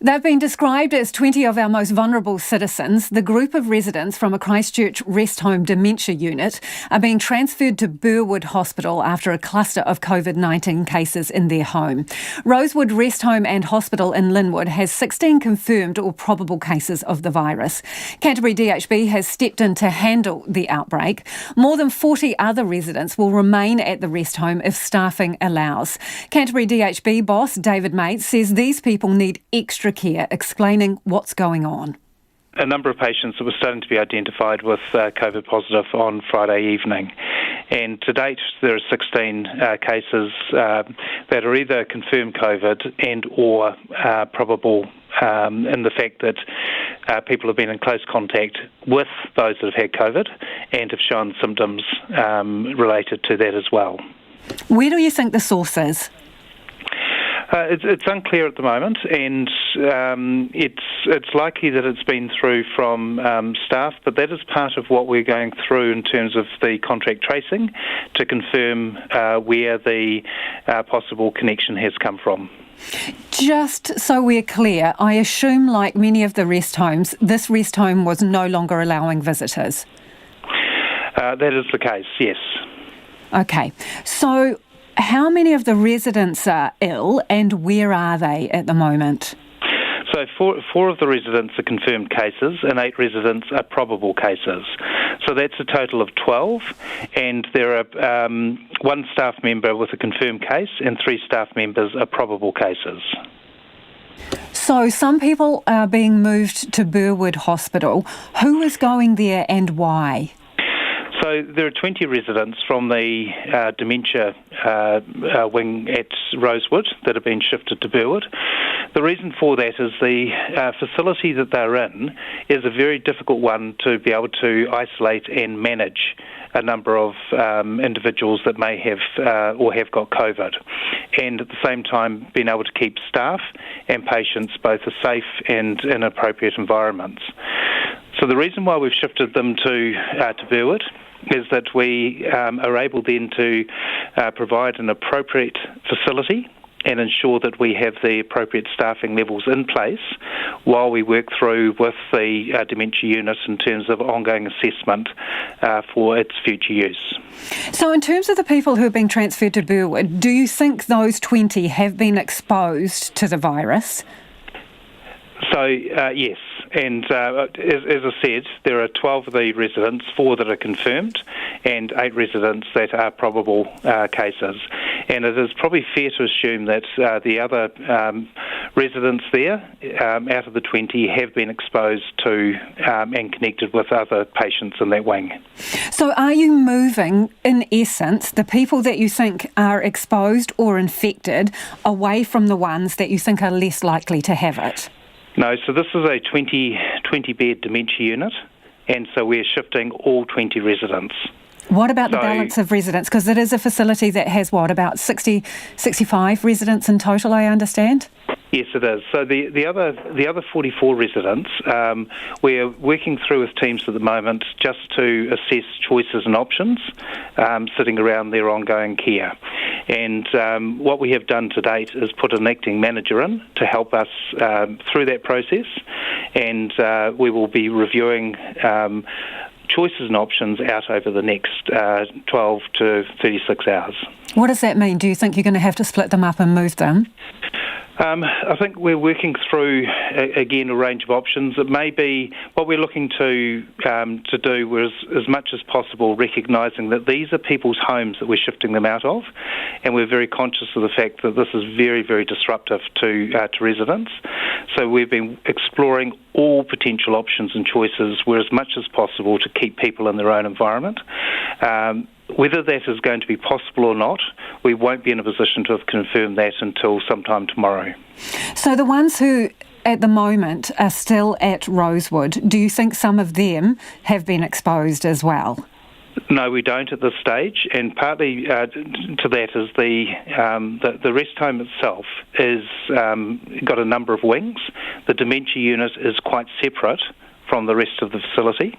They've been described as 20 of our most vulnerable citizens. The group of residents from a Christchurch rest home dementia unit are being transferred to Burwood Hospital after a cluster of Covid-19 cases in their home. Rosewood Rest Home and Hospital in Linwood has 16 confirmed or probable cases of the virus. Canterbury DHB has stepped in to handle the outbreak. More than 40 other residents will remain at the rest home if staffing allows. Canterbury DHB boss David Mate says these people need extra care, explaining what's going on. A number of patients that were starting to be identified with COVID positive on Friday evening. And to date, there are 16 cases that are either confirmed COVID and or probable in the fact that people have been in close contact with those that have had COVID and have shown symptoms related to that as well. Where do you think the source is? It's unclear at the moment, and it's likely that it's been through from staff, but that is part of what we're going through in terms of the contract tracing to confirm where the possible connection has come from. Just so we're clear, I assume, like many of the rest homes, this rest home was no longer allowing visitors? That is the case, yes. Okay, so how many of the residents are ill and where are they at the moment? So four of the residents are confirmed cases and 8 residents are probable cases. So that's a total of 12, and there are 1 staff member with a confirmed case and 3 staff members are probable cases. So some people are being moved to Burwood Hospital. Who is going there and why? So there are 20 residents from the dementia wing at Rosewood that have been shifted to Burwood. The reason for that is the facility that they're in is a very difficult one to be able to isolate and manage a number of individuals that may have or have got COVID, and at the same time being able to keep staff and patients both safe and in appropriate environments. So the reason why we've shifted them to Burwood is that we are able then to provide an appropriate facility and ensure that we have the appropriate staffing levels in place while we work through with the dementia unit in terms of ongoing assessment for its future use. So in terms of the people who have been transferred to Burwood, do you think those 20 have been exposed to the virus? So, yes, and as I said, there are 12 of the residents, 4 that are confirmed, and 8 residents that are probable cases. And it is probably fair to assume that the other residents there, out of the 20, have been exposed to and connected with other patients in that wing. So are you moving, in essence, the people that you think are exposed or infected away from the ones that you think are less likely to have it? No, so this is a 20-bed dementia unit, and so we're shifting all 20 residents. What about the balance of residents? Because it is a facility that has, about 65 residents in total, I understand? Yes, it is. So the other 44 residents, we're working through with teams at the moment just to assess choices and options sitting around their ongoing care. And what we have done to date is put an acting manager in to help us through that process, and we will be reviewing choices and options out over the next 12 to 36 hours. What does that mean? Do you think you're going to have to split them up and move them? I think we're working through, again, a range of options. It may be what we're looking to do is, as much as possible, recognising that these are people's homes that we're shifting them out of, and we're very conscious of the fact that this is very, very disruptive to residents. So we've been exploring all potential options and choices, where as much as possible to keep people in their own environment. Whether that is going to be possible or not, we won't be in a position to have confirmed that until sometime tomorrow. So the ones who at the moment are still at Rosewood, do you think some of them have been exposed as well? No, we don't at this stage, and partly to that is the rest home itself is got a number of wings. The dementia unit is quite separate from the rest of the facility.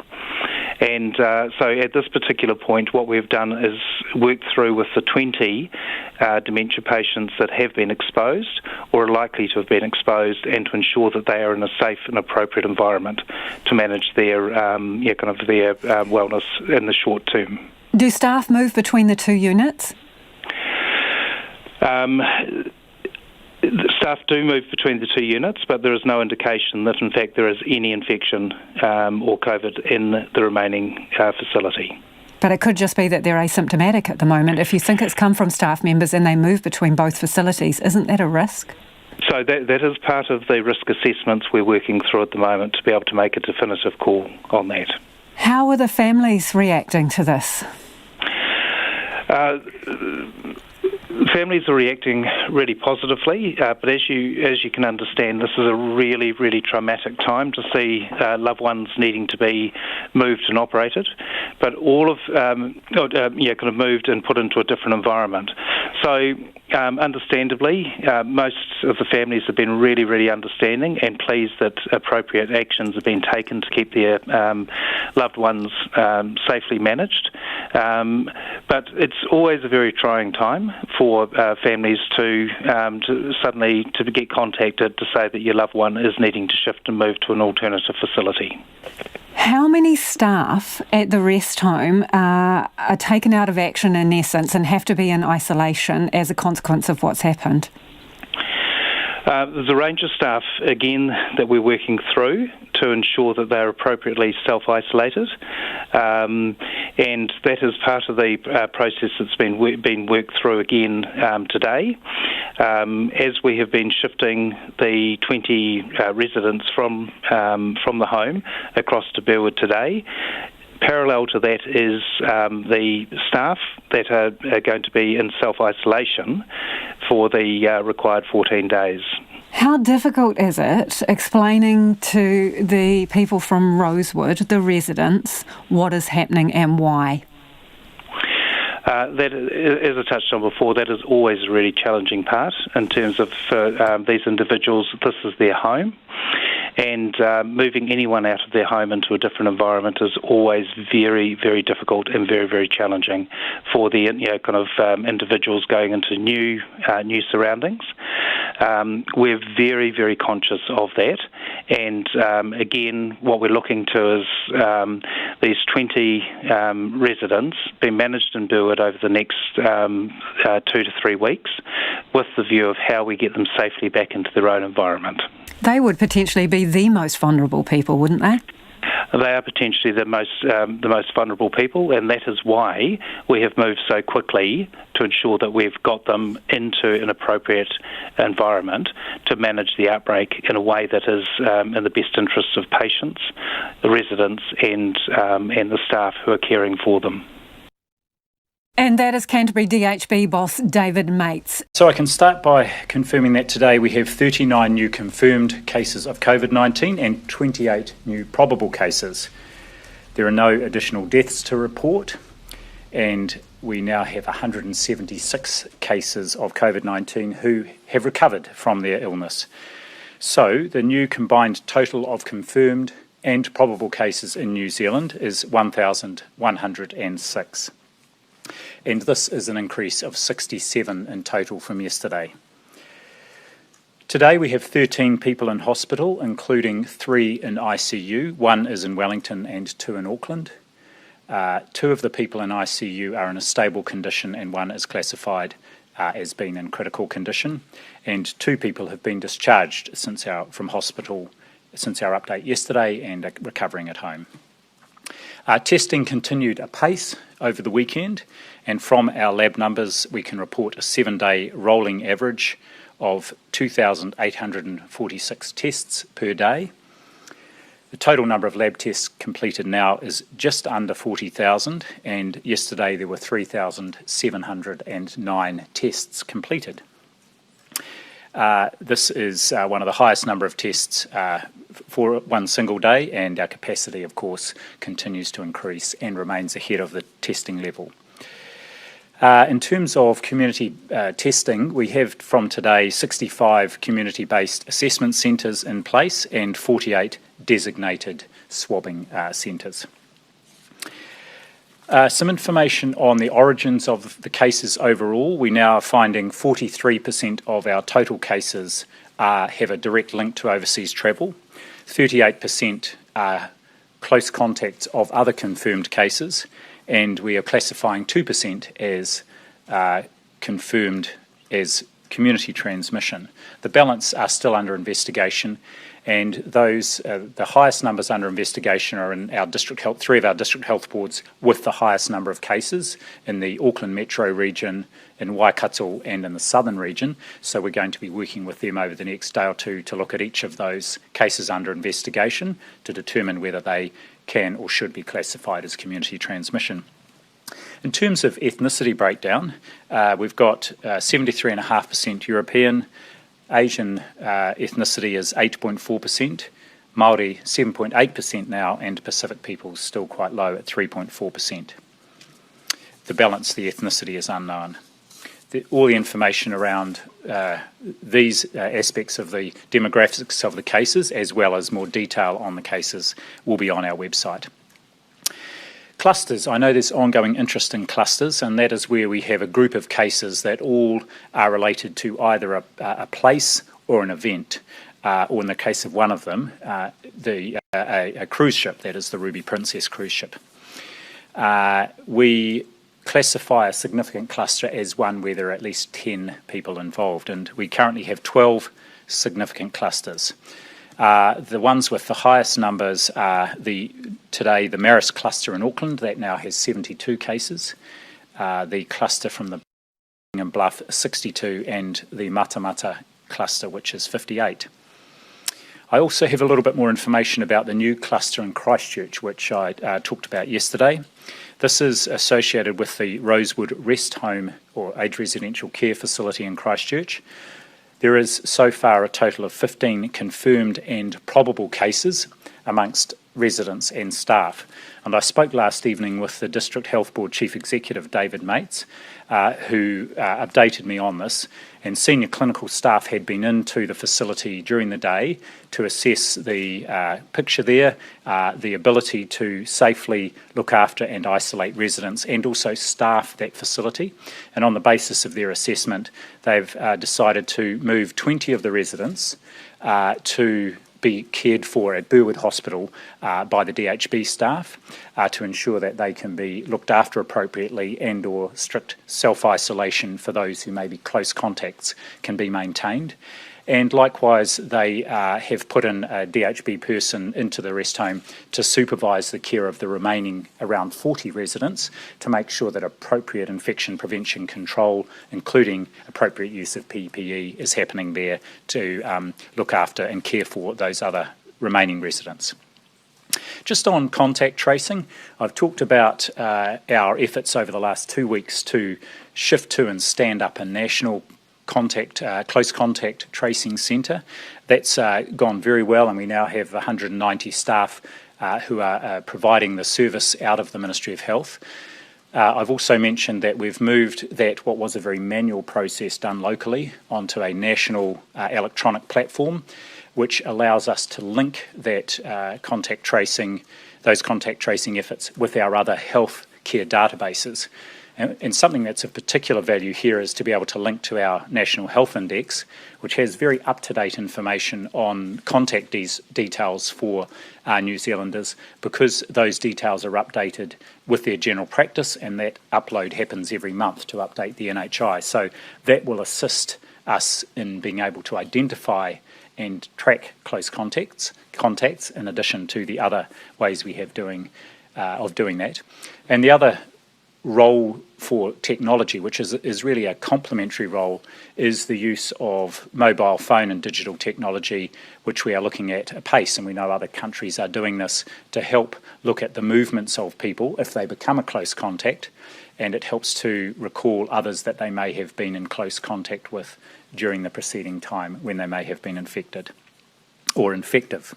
And so at this particular point, what we've done is worked through with the 20 dementia patients that have been exposed or are likely to have been exposed, and to ensure that they are in a safe and appropriate environment to manage their their wellness in the short term. Do staff move between the two units? Staff do move between the two units, but there is no indication that, in fact, there is any infection or COVID in the remaining facility. But it could just be that they're asymptomatic at the moment. If you think it's come from staff members and they move between both facilities, isn't that a risk? So that is part of the risk assessments we're working through at the moment to be able to make a definitive call on that. How are the families reacting to this? Families are reacting really positively, but as you can understand, this is a really, really traumatic time to see loved ones needing to be moved and operated, but all of moved and put into a different environment. So, understandably, most of the families have been really, really understanding and pleased that appropriate actions have been taken to keep their loved ones safely managed. But it's always a very trying time for families to suddenly get contacted to say that your loved one is needing to shift and move to an alternative facility. How many staff at the rest home are taken out of action in essence and have to be in isolation as a consequence of what's happened? There's a range of staff, again, that we're working through to ensure that they're appropriately self-isolated, and that is part of the process that's been worked through again today. As we have been shifting the 20 residents from the home across to Burwood today, parallel to that is the staff that are going to be in self-isolation for the required 14 days. How difficult is it explaining to the people from Rosewood, the residents, what is happening and why? That, as I touched on before, that is always a really challenging part in terms of these individuals. This is their home. And moving anyone out of their home into a different environment is always very, very difficult and very, very challenging for the individuals going into new surroundings. We're very, very conscious of that, and again, what we're looking to is these 20 residents being managed in Burwood over the next 2 to 3 weeks, with the view of how we get them safely back into their own environment. They would potentially be the most vulnerable people, wouldn't they? They are potentially the most vulnerable people, and that is why we have moved so quickly to ensure that we've got them into an appropriate environment to manage the outbreak in a way that is in the best interests of patients, the residents, and the staff who are caring for them. And that is Canterbury DHB boss David Mates. So I can start by confirming that today we have 39 new confirmed cases of COVID-19 and 28 new probable cases. There are no additional deaths to report, and we now have 176 cases of COVID-19 who have recovered from their illness. So the new combined total of confirmed and probable cases in New Zealand is 1,106. And this is an increase of 67 in total from yesterday. Today we have 13 people in hospital, including 3 in ICU. 1 is in Wellington and 2 in Auckland. 2 of the people in ICU are in a stable condition and 1 is classified as being in critical condition. And 2 people have been discharged from hospital since our update yesterday and are recovering at home. Testing continued apace over the weekend, and from our lab numbers we can report a 7-day rolling average of 2,846 tests per day. The total number of lab tests completed now is just under 40,000, and yesterday there were 3,709 tests completed. This is one of the highest number of tests for one single day, and our capacity, of course, continues to increase and remains ahead of the testing level. In terms of community testing, we have from today 65 community-based assessment centres in place and 48 designated swabbing centres. Some information on the origins of the cases overall. We now are finding 43% of our total cases have a direct link to overseas travel. 38% are close contacts of other confirmed cases, and we are classifying 2% as confirmed as community transmission. The balance are still under investigation, and those the highest numbers under investigation are in our three of our district health boards with the highest number of cases in the Auckland Metro region, in Waikato and in the southern region. So we're going to be working with them over the next day or two to look at each of those cases under investigation to determine whether they can or should be classified as community transmission. In terms of ethnicity breakdown, we've got 73.5% European, Asian ethnicity is 8.4%, Māori 7.8% now, and Pacific peoples still quite low at 3.4%. The balance, the ethnicity, is unknown. All the information around these aspects of the demographics of the cases, as well as more detail on the cases, will be on our website. Clusters. I know there's ongoing interest in clusters, and that is where we have a group of cases that all are related to either a place or an event, or in the case of one of them, a cruise ship, that is the Ruby Princess cruise ship. We classify a significant cluster as one where there are at least 10 people involved, and we currently have 12 significant clusters. The ones with the highest numbers are today the Maris cluster in Auckland, that now has 72 cases, the cluster from the Birmingham Bluff 62, and the Matamata cluster, which is 58. I also have a little bit more information about the new cluster in Christchurch, which I talked about yesterday. This is associated with the Rosewood Rest Home or Aged Residential Care Facility in Christchurch. There is so far a total of 15 confirmed and probable cases amongst residents and staff. And I spoke last evening with the District Health Board Chief Executive, David Mates, who updated me on this, and senior clinical staff had been into the facility during the day to assess the picture there, the ability to safely look after and isolate residents and also staff that facility. And on the basis of their assessment, they've decided to move 20 of the residents to be cared for at Burwood Hospital by the DHB staff to ensure that they can be looked after appropriately, and or strict self-isolation for those who may be close contacts can be maintained. And likewise, they have put in a DHB person into the rest home to supervise the care of the remaining around 40 residents to make sure that appropriate infection prevention control, including appropriate use of PPE, is happening there to look after and care for those other remaining residents. Just on contact tracing, I've talked about our efforts over the last 2 weeks to shift to and stand up a national close contact tracing centre. That's gone very well, and we now have 190 staff who are providing the service out of the Ministry of Health. I've also mentioned that we've moved what was a very manual process done locally onto a national electronic platform, which allows us to link that contact tracing efforts with our other health care databases. And something that's of particular value here is to be able to link to our National Health Index, which has very up-to-date information on contact details for New Zealanders, because those details are updated with their general practice, and that upload happens every month to update the NHI. So that will assist us in being able to identify and track close contacts in addition to the other ways we have of doing that. And the other role for technology, which is really a complementary role, is the use of mobile phone and digital technology, which we are looking at apace, and we know other countries are doing this to help look at the movements of people if they become a close contact, and it helps to recall others that they may have been in close contact with during the preceding time when they may have been infected or infective.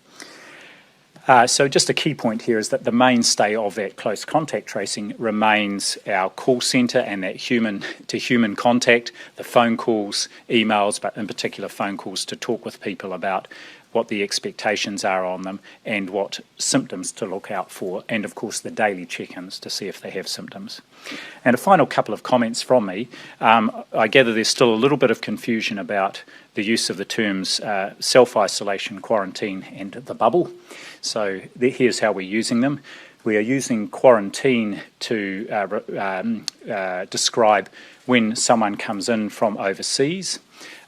So just a key point here is that the mainstay of that close contact tracing remains our call centre and that human-to-human contact, the phone calls, emails, but in particular phone calls to talk with people about what the expectations are on them, and what symptoms to look out for, and of course the daily check-ins to see if they have symptoms. And a final couple of comments from me. I gather there's still a little bit of confusion about the use of the terms self-isolation, quarantine, and the bubble. So here's how we're using them. We are using quarantine to describe when someone comes in from overseas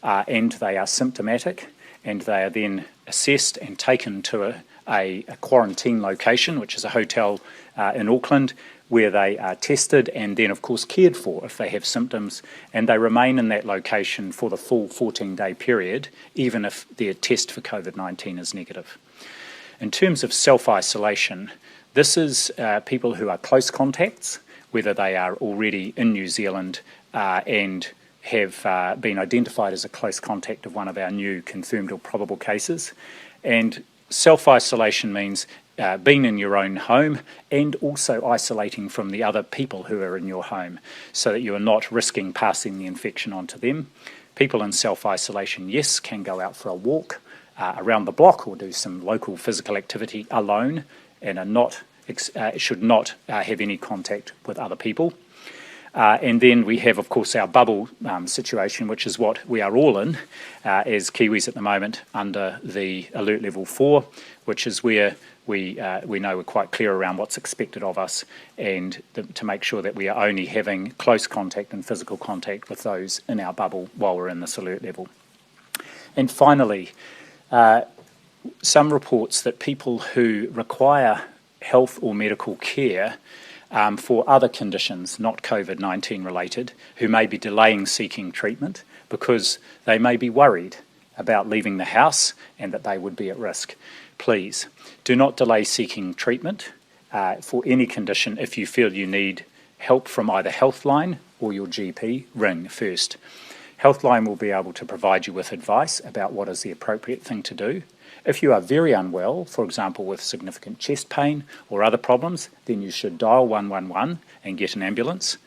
and they are symptomatic, and they are then assessed and taken to a quarantine location, which is a hotel in Auckland, where they are tested and then, of course, cared for if they have symptoms, and they remain in that location for the full 14-day period, even if their test for COVID-19 is negative. In terms of self-isolation, this is people who are close contacts, whether they are already in New Zealand and have been identified as a close contact of one of our new confirmed or probable cases. And self-isolation means being in your own home and also isolating from the other people who are in your home so that you are not risking passing the infection on to them. People in self-isolation, yes, can go out for a walk around the block or do some local physical activity alone and are not should not have any contact with other people. And then we have, of course, our bubble situation, which is what we are all in as Kiwis at the moment under the Alert Level 4, which is where we know we're quite clear around what's expected of us and to make sure that we are only having close contact and physical contact with those in our bubble while we're in this alert level. And finally, some reports that people who require health or medical care for other conditions, not COVID-19 related, who may be delaying seeking treatment because they may be worried about leaving the house and that they would be at risk. Please, do not delay seeking treatment for any condition. If you feel you need help from either Healthline or your GP, ring first. Healthline will be able to provide you with advice about what is the appropriate thing to do. If you are very unwell, for example with significant chest pain or other problems, then you should dial 111 and get an ambulance.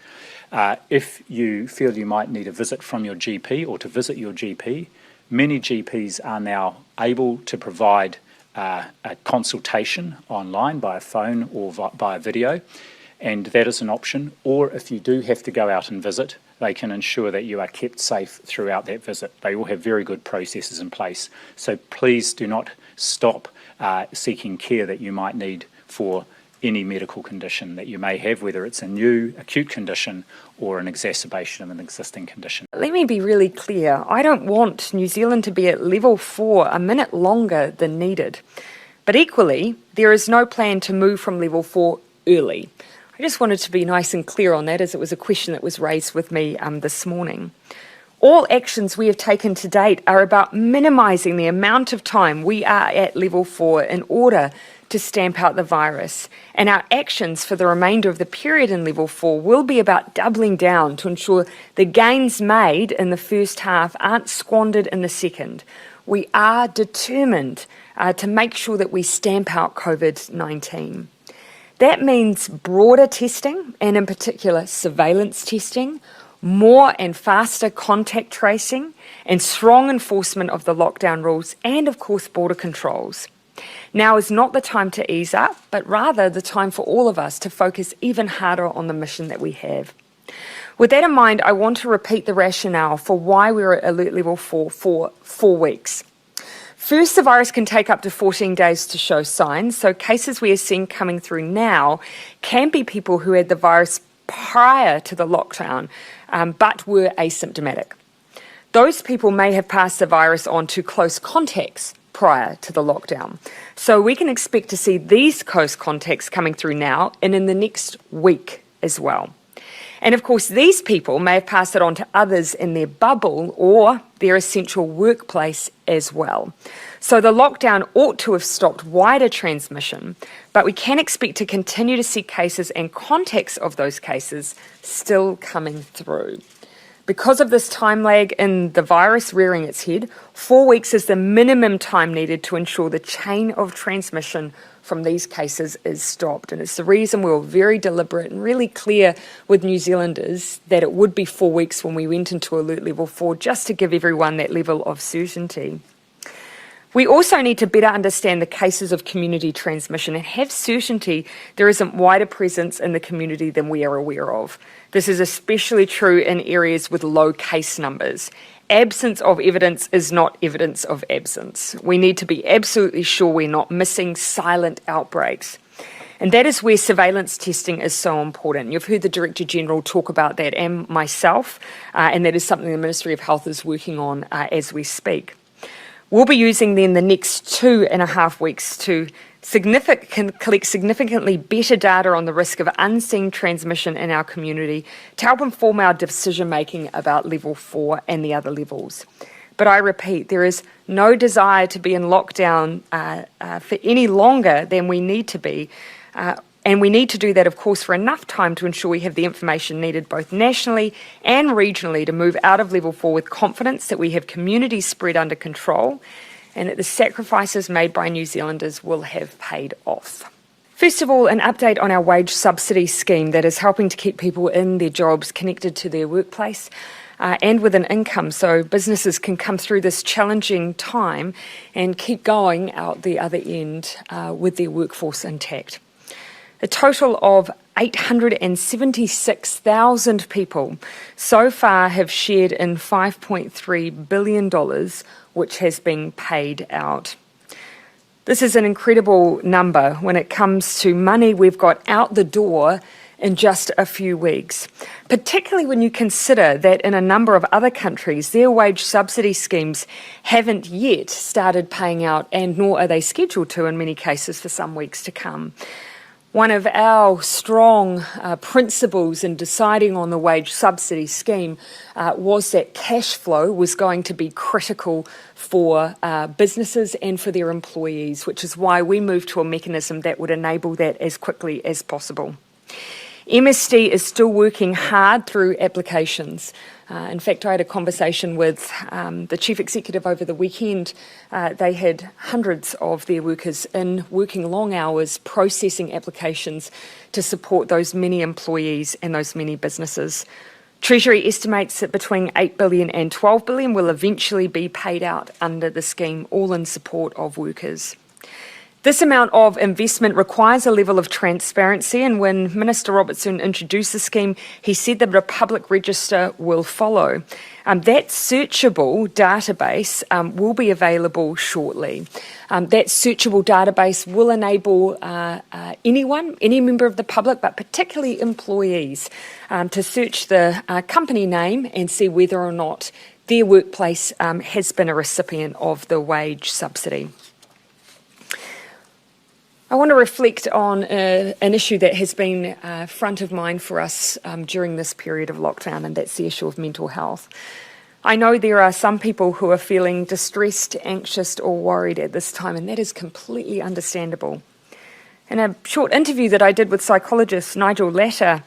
If you feel you might need a visit from your GP or to visit your GP, many GPs are now able to provide a consultation online by phone or by video, and that is an option. Or if you do have to go out and visit, they can ensure that you are kept safe throughout that visit. They all have very good processes in place. So please do not stop seeking care that you might need for any medical condition that you may have, whether it's a new acute condition or an exacerbation of an existing condition. Let me be really clear. I don't want New Zealand to be at level 4 a minute longer than needed. But equally, there is no plan to move from level 4 early. I just wanted to be nice and clear on that, as it was a question that was raised with me this morning. All actions we have taken to date are about minimising the amount of time we are at level 4 in order to stamp out the virus. And our actions for the remainder of the period in level 4 will be about doubling down to ensure the gains made in the first half aren't squandered in the second. We are determined to make sure that we stamp out COVID-19. That means broader testing, and in particular surveillance testing, more and faster contact tracing, and strong enforcement of the lockdown rules, and of course border controls. Now is not the time to ease up, but rather the time for all of us to focus even harder on the mission that we have. With that in mind, I want to repeat the rationale for why we're at Alert Level 4 for 4 weeks. First, the virus can take up to 14 days to show signs, so cases we are seeing coming through now can be people who had the virus prior to the lockdown, but were asymptomatic. Those people may have passed the virus on to close contacts prior to the lockdown. So we can expect to see these close contacts coming through now and in the next week as well. And of course, these people may have passed it on to others in their bubble or their essential workplace as well. So the lockdown ought to have stopped wider transmission, but we can expect to continue to see cases and contacts of those cases still coming through. Because of this time lag in the virus rearing its head, 4 weeks is the minimum time needed to ensure the chain of transmission from these cases is stopped. And it's the reason we were very deliberate and really clear with New Zealanders that it would be 4 weeks when we went into Alert Level 4, just to give everyone that level of certainty. We also need to better understand the cases of community transmission and have certainty there isn't wider presence in the community than we are aware of. This is especially true in areas with low case numbers. Absence of evidence is not evidence of absence. We need to be absolutely sure we're not missing silent outbreaks. And that is where surveillance testing is so important. You've heard the Director General talk about that and myself, and that is something the Ministry of Health is working on as we speak. We'll be using then the next 2.5 weeks to collect significantly better data on the risk of unseen transmission in our community to help inform our decision making about level 4 and the other levels. But I repeat, there is no desire to be in lockdown for any longer than we need to be. And we need to do that, of course, for enough time to ensure we have the information needed both nationally and regionally to move out of level 4 with confidence that we have community spread under control and that the sacrifices made by New Zealanders will have paid off. First of all, an update on our wage subsidy scheme that is helping to keep people in their jobs connected to their workplace and with an income so businesses can come through this challenging time and keep going out the other end with their workforce intact. A total of 876,000 people so far have shared in $5.3 billion, which has been paid out. This is an incredible number when it comes to money we've got out the door in just a few weeks, particularly when you consider that in a number of other countries, their wage subsidy schemes haven't yet started paying out, and nor are they scheduled to in many cases for some weeks to come. One of our strong principles in deciding on the wage subsidy scheme was that cash flow was going to be critical for businesses and for their employees, which is why we moved to a mechanism that would enable that as quickly as possible. MSD is still working hard through applications. In fact, I had a conversation with the Chief Executive over the weekend. They had hundreds of their workers in working long hours processing applications to support those many employees and those many businesses. Treasury estimates that between $8 billion and $12 billion will eventually be paid out under the scheme, all in support of workers. This amount of investment requires a level of transparency, and when Minister Robertson introduced the scheme, he said that a public register will follow. That searchable database will be available shortly. That searchable database will enable anyone, any member of the public, but particularly employees, to search the company name and see whether or not their workplace has been a recipient of the wage subsidy. I want to reflect on an issue that has been front of mind for us during this period of lockdown, and that's the issue of mental health. I know there are some people who are feeling distressed, anxious or worried at this time, and that is completely understandable. In a short interview that I did with psychologist Nigel Latter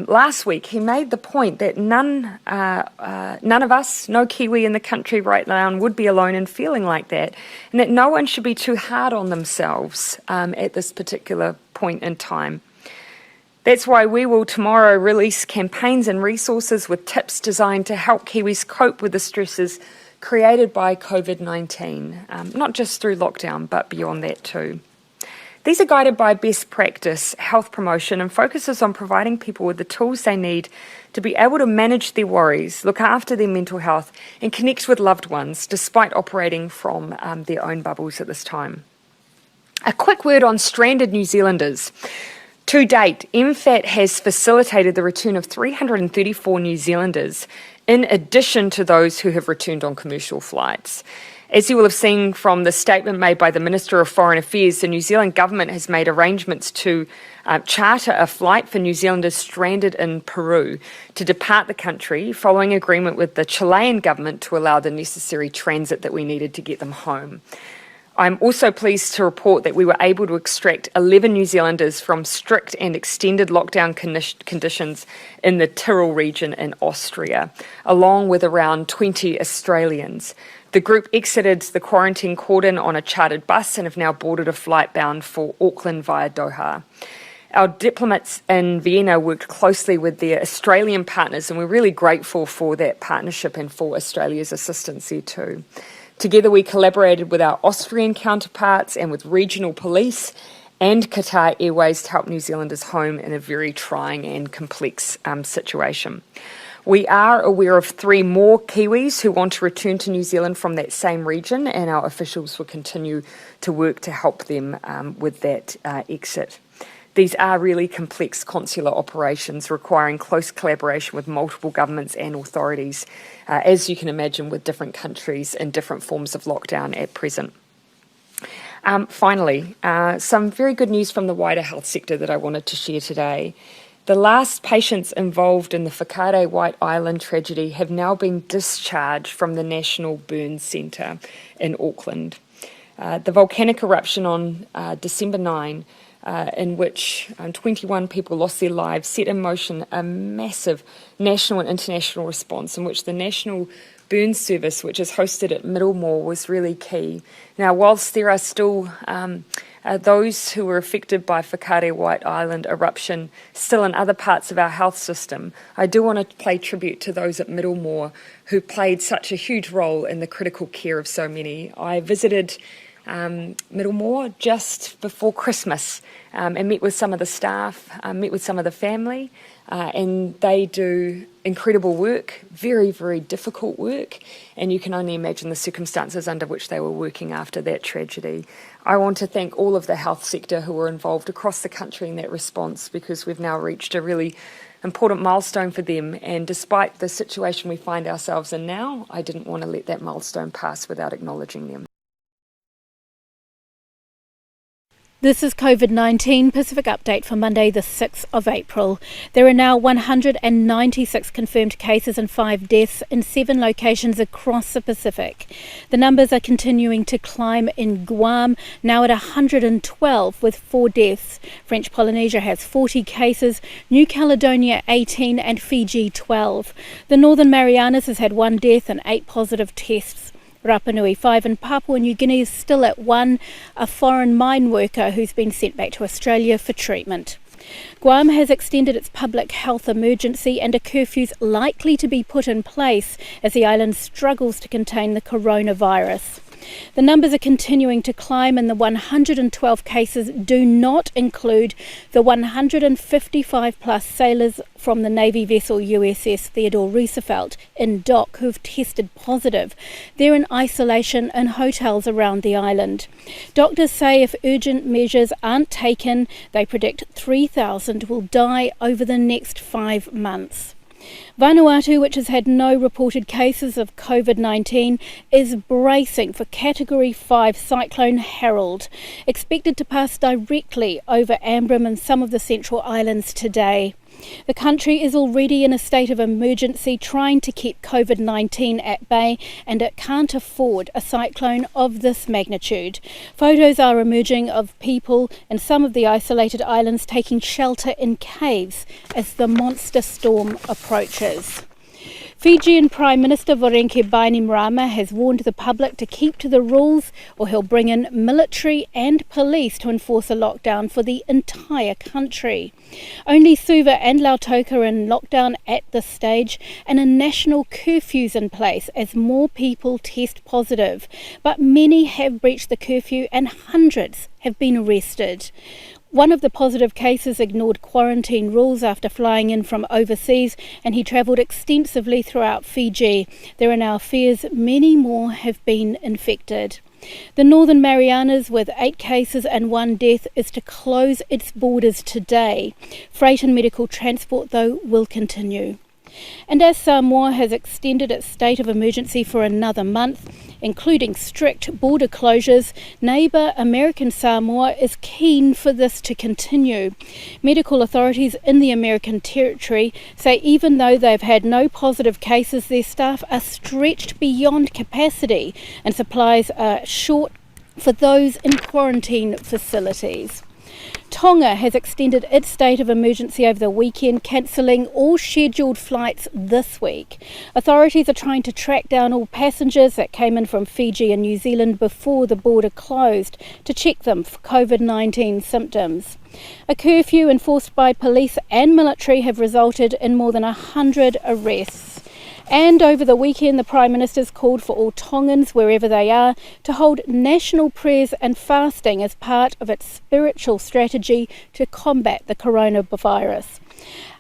last week, he made the point that none of us, no Kiwi in the country right now, would be alone in feeling like that, and that no one should be too hard on themselves at this particular point in time. That's why we will tomorrow release campaigns and resources with tips designed to help Kiwis cope with the stresses created by COVID-19, not just through lockdown, but beyond that too. These are guided by best practice health promotion and focuses on providing people with the tools they need to be able to manage their worries, look after their mental health and connect with loved ones despite operating from their own bubbles at this time. A quick word on stranded New Zealanders. To date, MFAT has facilitated the return of 334 New Zealanders in addition to those who have returned on commercial flights. As you will have seen from the statement made by the Minister of Foreign Affairs, the New Zealand government has made arrangements to charter a flight for New Zealanders stranded in Peru to depart the country following agreement with the Chilean government to allow the necessary transit that we needed to get them home. I'm also pleased to report that we were able to extract 11 New Zealanders from strict and extended lockdown conditions in the Tyrol region in Austria, along with around 20 Australians. The group exited the quarantine cordon on a chartered bus and have now boarded a flight bound for Auckland via Doha. Our diplomats in Vienna worked closely with their Australian partners, and we're really grateful for that partnership and for Australia's assistance here too. Together we collaborated with our Austrian counterparts and with regional police and Qatar Airways to help New Zealanders home in a very trying and complex situation. We are aware of 3 more Kiwis who want to return to New Zealand from that same region, and our officials will continue to work to help them with that exit. These are really complex consular operations requiring close collaboration with multiple governments and authorities, as you can imagine, with different countries and different forms of lockdown at present. Finally, some very good news from the wider health sector that I wanted to share today. The last patients involved in the Whakaare White Island tragedy have now been discharged from the National Burn Centre in Auckland. The volcanic eruption on December 9, in which 21 people lost their lives, set in motion a massive national and international response in which the National Burn Service, which is hosted at Middlemore, was really key. Now, whilst there are still those who were affected by Whakaare White Island eruption still in other parts of our health system, I do want to pay tribute to those at Middlemore who played such a huge role in the critical care of so many. I visited Middlemore just before Christmas and met with some of the staff, met with some of the family, and they do incredible work, very, very difficult work, and you can only imagine the circumstances under which they were working after that tragedy. I want to thank all of the health sector who were involved across the country in that response, because we've now reached a really important milestone for them, and despite the situation we find ourselves in now, I didn't want to let that milestone pass without acknowledging them. This is Covid-19 Pacific Update for Monday the 6th of April. There are now 196 confirmed cases and 5 deaths in 7 locations across the Pacific. The numbers are continuing to climb in Guam, now at 112 with 4 deaths. French Polynesia has 40 cases, New Caledonia 18 and Fiji 12. The Northern Marianas has had 1 death and 8 positive tests. Rapa Nui 5 and Papua New Guinea is still at 1, a foreign mine worker who's been sent back to Australia for treatment. Guam has extended its public health emergency and a curfew's likely to be put in place as the island struggles to contain the coronavirus. The numbers are continuing to climb, and the 112 cases do not include the 155 plus sailors from the Navy vessel USS Theodore Roosevelt in dock who've tested positive. They're in isolation in hotels around the island. Doctors say if urgent measures aren't taken, they predict 3,000 will die over the next 5 months. Vanuatu, which has had no reported cases of Covid-19, is bracing for Category 5 Cyclone Harold, expected to pass directly over Ambrym and some of the Central Islands today. The country is already in a state of emergency trying to keep Covid-19 at bay, and it can't afford a cyclone of this magnitude. Photos are emerging of people in some of the isolated islands taking shelter in caves as the monster storm approaches. Fijian Prime Minister Vorenke Bainimarama has warned the public to keep to the rules or he'll bring in military and police to enforce a lockdown for the entire country. Only Suva and Lautoka are in lockdown at this stage, and a national curfew's in place as more people test positive. But many have breached the curfew and hundreds have been arrested. One of the positive cases ignored quarantine rules after flying in from overseas, and he travelled extensively throughout Fiji. There are now fears many more have been infected. The Northern Marianas, with 8 cases and 1 death, is to close its borders today. Freight and medical transport, though, will continue. And as Samoa has extended its state of emergency for another month, including strict border closures, neighbour American Samoa is keen for this to continue. Medical authorities in the American territory say even though they've had no positive cases, their staff are stretched beyond capacity and supplies are short for those in quarantine facilities. Tonga has extended its state of emergency over the weekend, cancelling all scheduled flights this week. Authorities are trying to track down all passengers that came in from Fiji and New Zealand before the border closed to check them for Covid-19 symptoms. A curfew enforced by police and military have resulted in more than 100 arrests. And over the weekend, the Prime Minister's called for all Tongans, wherever they are, to hold national prayers and fasting as part of its spiritual strategy to combat the coronavirus.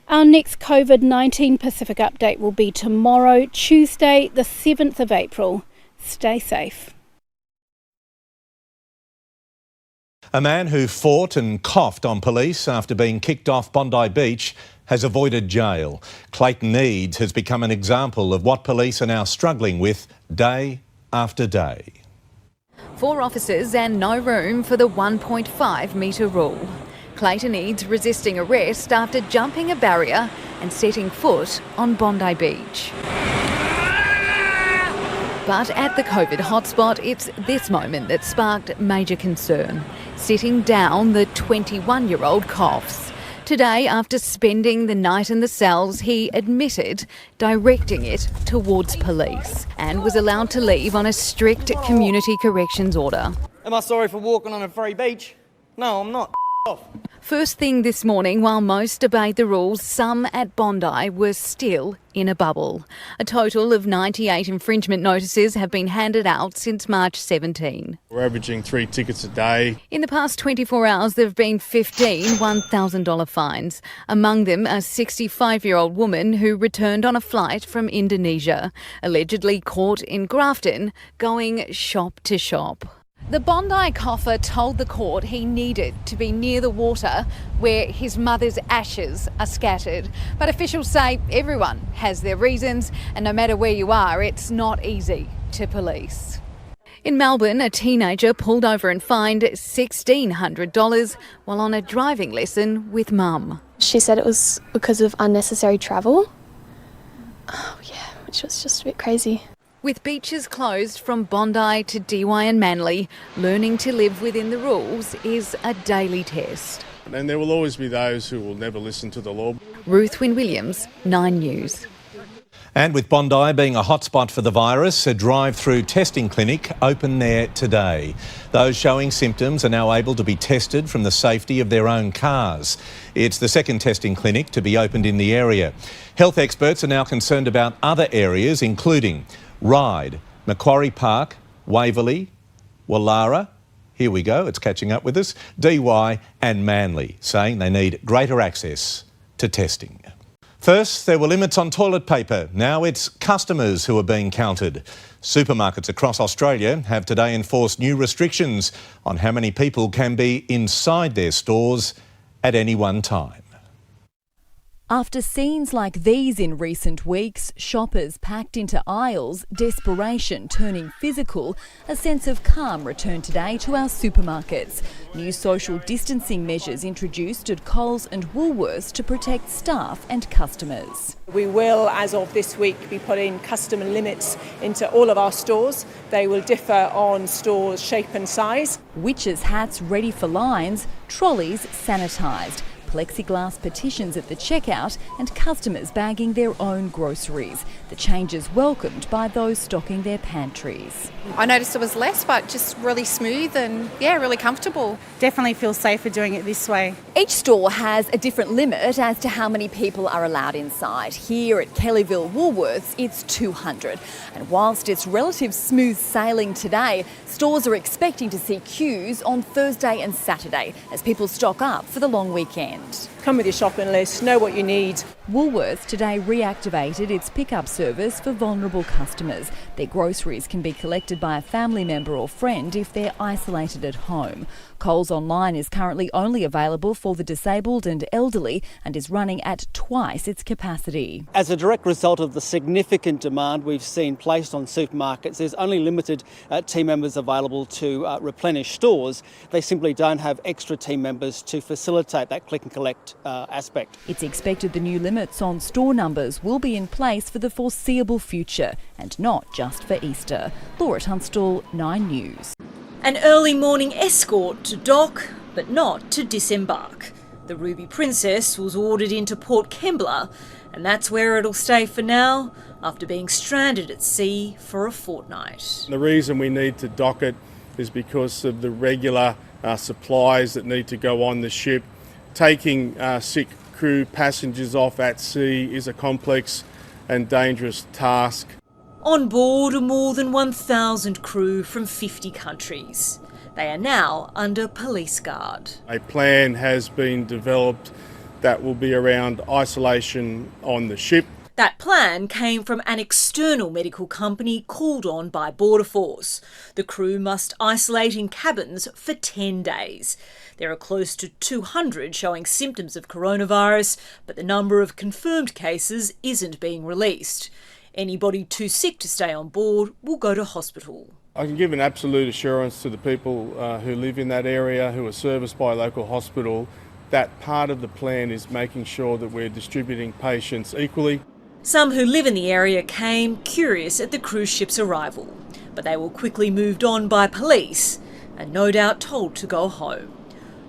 Our next COVID-19 Pacific update will be tomorrow, Tuesday, the 7th of April. Stay safe. A man who fought and coughed on police after being kicked off Bondi Beach has avoided jail. Clayton Eads has become an example of what police are now struggling with day after day. 4 officers and no room for the 1.5 metre rule. Clayton Eads resisting arrest after jumping a barrier and setting foot on Bondi Beach. But at the COVID hotspot, it's this moment that sparked major concern. Sitting down, the 21-year-old coughs. Today, after spending the night in the cells, he admitted directing it towards police and was allowed to leave on a strict community corrections order. Am I sorry for walking on a free beach? No, I'm not. Off. First thing this morning, while most obeyed the rules, some at Bondi were still in a bubble. A total of 98 infringement notices have been handed out since March 17. We're averaging 3 tickets a day. In the past 24 hours, there have been 15 $1,000 fines. Among them, a 65-year-old woman who returned on a flight from Indonesia, allegedly caught in Grafton, going shop to shop. The Bondi cougher told the court he needed to be near the water where his mother's ashes are scattered. But officials say everyone has their reasons, and no matter where you are, it's not easy to police. In Melbourne, a teenager pulled over and fined $1,600 while on a driving lesson with mum. She said it was because of unnecessary travel. Oh yeah, which was just a bit crazy. With beaches closed from Bondi to Dee Why and Manly, learning to live within the rules is a daily test. And there will always be those who will never listen to the law. Ruth Wynne-Williams, 9 News. And with Bondi being a hotspot for the virus, a drive-through testing clinic opened there today. Those showing symptoms are now able to be tested from the safety of their own cars. It's the second testing clinic to be opened in the area. Health experts are now concerned about other areas, including Ryde, Macquarie Park, Waverley, Wallara, here we go, it's catching up with us, Dee Why and Manly, saying they need greater access to testing. First, there were limits on toilet paper. Now it's customers who are being counted. Supermarkets across Australia have today enforced new restrictions on how many people can be inside their stores at any one time. After scenes like these in recent weeks, shoppers packed into aisles, desperation turning physical, a sense of calm returned today to our supermarkets. New social distancing measures introduced at Coles and Woolworths to protect staff and customers. We will, as of this week, be putting customer limits into all of our stores. They will differ on stores' shape and size. Witches' hats ready for lines, trolleys sanitised. Plexiglass partitions at the checkout and customers bagging their own groceries. The changes welcomed by those stocking their pantries. I noticed it was less, but just really smooth and, really comfortable. Definitely feel safer doing it this way. Each store has a different limit as to how many people are allowed inside. Here at Kellyville Woolworths, it's 200. And whilst it's relative smooth sailing today, stores are expecting to see queues on Thursday and Saturday as people stock up for the long weekend. Come with your shopping list, know what you need. Woolworths today reactivated its pickup service for vulnerable customers. Their groceries can be collected by a family member or friend if they're isolated at home. Coles Online is currently only available for the disabled and elderly and is running at twice its capacity. As a direct result of the significant demand we've seen placed on supermarkets, there's only limited team members available to replenish stores. They simply don't have extra team members to facilitate that click and collect aspect. It's expected the new limits on store numbers will be in place for the foreseeable future and not just for Easter. Laura Tunstall, 9 News. An early morning escort to dock, but not to disembark. The Ruby Princess was ordered into Port Kembla, and that's where it'll stay for now, after being stranded at sea for a fortnight. The reason we need to dock it is because of the regular supplies that need to go on the ship. Taking sick crew passengers off at sea is a complex and dangerous task. On board are more than 1,000 crew from 50 countries. They are now under police guard. A plan has been developed that will be around isolation on the ship. That plan came from an external medical company called on by Border Force. The crew must isolate in cabins for 10 days. There are close to 200 showing symptoms of coronavirus, but the number of confirmed cases isn't being released. Anybody too sick to stay on board will go to hospital. I can give an absolute assurance to the people who live in that area, who are serviced by a local hospital, that part of the plan is making sure that we're distributing patients equally. Some who live in the area came curious at the cruise ship's arrival, but they were quickly moved on by police and no doubt told to go home.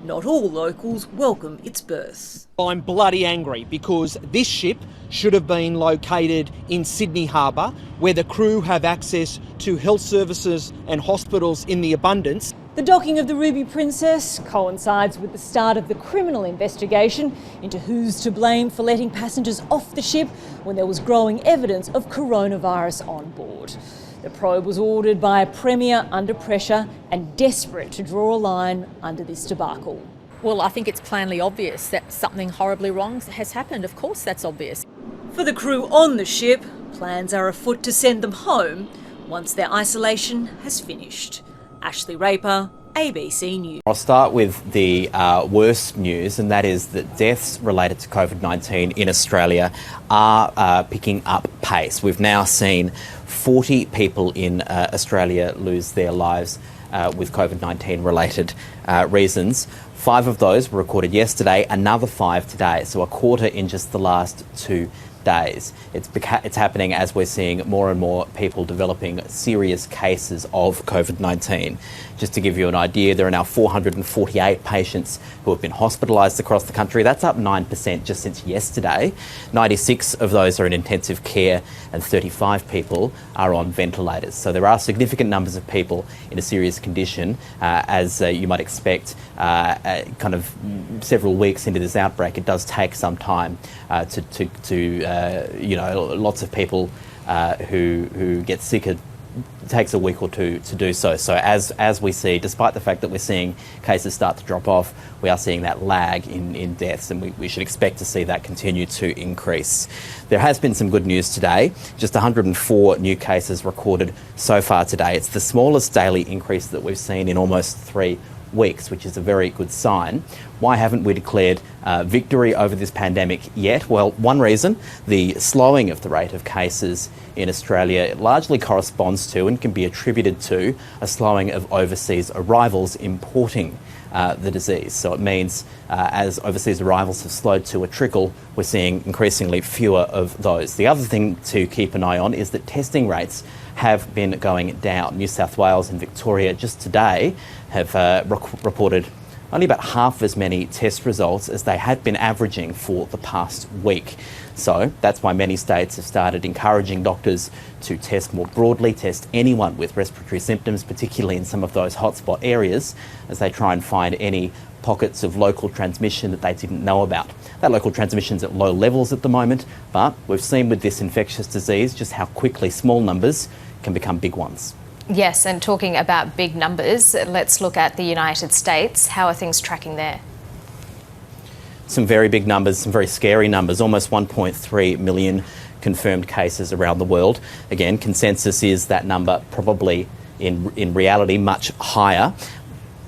Not all locals welcome its birth. I'm bloody angry because this ship should have been located in Sydney Harbour, where the crew have access to health services and hospitals in the abundance. The docking of the Ruby Princess coincides with the start of the criminal investigation into who's to blame for letting passengers off the ship when there was growing evidence of coronavirus on board. The probe was ordered by a Premier under pressure and desperate to draw a line under this debacle. Well, I think it's plainly obvious that something horribly wrong has happened. Of course that's obvious. For the crew on the ship, plans are afoot to send them home once their isolation has finished. Ashley Raper, ABC News. I'll start with the worst news, and that is that deaths related to COVID-19 in Australia are picking up pace. We've now seen 40 people in Australia lose their lives with COVID-19 related reasons. 5 of those were recorded yesterday, another 5 today, so a quarter in just the last 2 days. It's happening as we're seeing more and more people developing serious cases of COVID-19. Just to give you an idea, there are now 448 patients who have been hospitalised across the country. That's up 9% just since yesterday. 96 of those are in intensive care and 35 people are on ventilators. So there are significant numbers of people in a serious condition, as you might expect. Kind of several weeks into this outbreak, it does take some time lots of people who get sick. It takes a week or two to do so. So as we see, despite the fact that we're seeing cases start to drop off, we are seeing that lag in deaths, and we should expect to see that continue to increase. There has been some good news today. Just 104 new cases recorded so far today. It's the smallest daily increase that we've seen in almost 3 weeks, which is a very good sign. Why haven't we declared victory over this pandemic yet? Well, one reason, the slowing of the rate of cases in Australia largely corresponds to and can be attributed to a slowing of overseas arrivals importing the disease. So it means as overseas arrivals have slowed to a trickle, we're seeing increasingly fewer of those. The other thing to keep an eye on is that testing rates have been going down. New South Wales and Victoria just today have reported only about half as many test results as they had been averaging for the past week. So that's why many states have started encouraging doctors to test more broadly, test anyone with respiratory symptoms, particularly in some of those hotspot areas, as they try and find any pockets of local transmission that they didn't know about. That local transmission's at low levels at the moment, but we've seen with this infectious disease just how quickly small numbers can become big ones. Yes, and talking about big numbers, let's look at the United States. How are things tracking there? Some very big numbers, some very scary numbers, almost 1.3 million confirmed cases around the world. Again, consensus is that number probably in reality much higher.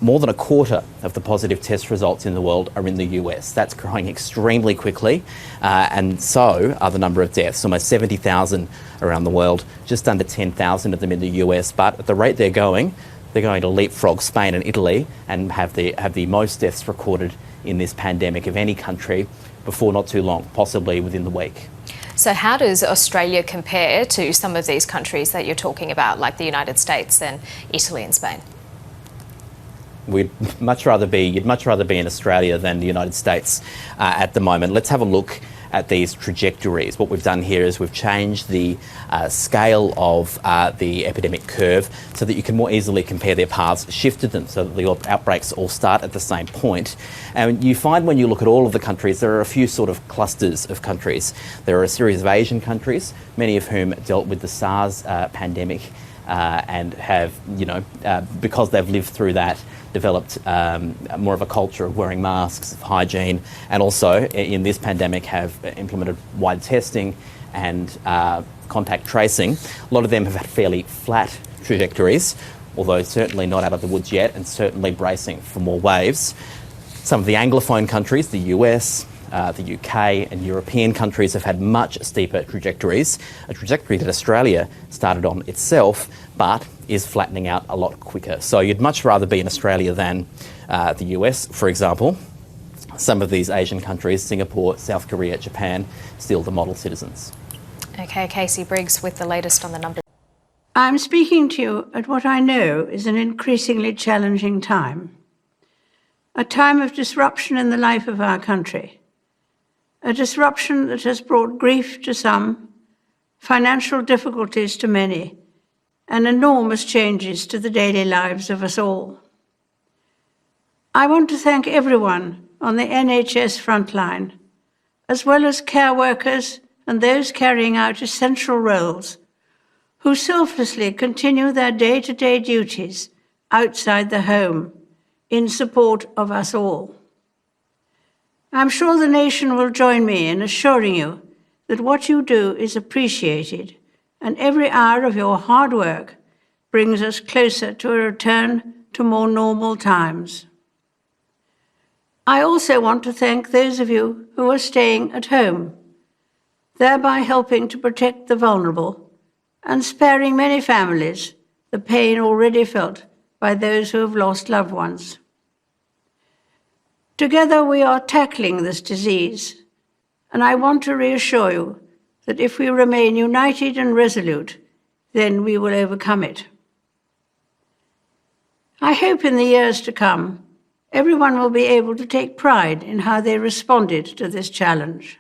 More than a quarter of the positive test results in the world are in the US. That's growing extremely quickly, and so are the number of deaths. Almost 70,000 around the world, just under 10,000 of them in the US. But at the rate they're going to leapfrog Spain and Italy and have the most deaths recorded in this pandemic of any country before not too long, possibly within the week. So how does Australia compare to some of these countries that you're talking about, like the United States and Italy and Spain? You'd much rather be in Australia than the United States at the moment. Let's have a look at these trajectories. What we've done here is we've changed the scale of the epidemic curve so that you can more easily compare their paths, shifted them so that the outbreaks all start at the same point. And you find when you look at all of the countries, there are a few sort of clusters of countries. There are a series of Asian countries, many of whom dealt with the SARS pandemic and have, because they've lived through that, developed more of a culture of wearing masks, of hygiene, and also in this pandemic have implemented wide testing and contact tracing. A lot of them have had fairly flat trajectories, although certainly not out of the woods yet, and certainly bracing for more waves. Some of the Anglophone countries, the US, the UK and European countries have had much steeper trajectories, a trajectory that Australia started on itself, but is flattening out a lot quicker. So you'd much rather be in Australia than the US, for example. Some of these Asian countries, Singapore, South Korea, Japan, still the model citizens. Okay, Casey Briggs with the latest on the numbers. I'm speaking to you at what I know is an increasingly challenging time. A time of disruption in the life of our country. A disruption that has brought grief to some, financial difficulties to many, and enormous changes to the daily lives of us all. I want to thank everyone on the NHS frontline, as well as care workers and those carrying out essential roles, who selflessly continue their day-to-day duties outside the home in support of us all. I'm sure the nation will join me in assuring you that what you do is appreciated, and every hour of your hard work brings us closer to a return to more normal times. I also want to thank those of you who are staying at home, thereby helping to protect the vulnerable and sparing many families the pain already felt by those who have lost loved ones. Together we are tackling this disease, and I want to reassure you that if we remain united and resolute, then we will overcome it. I hope in the years to come, everyone will be able to take pride in how they responded to this challenge.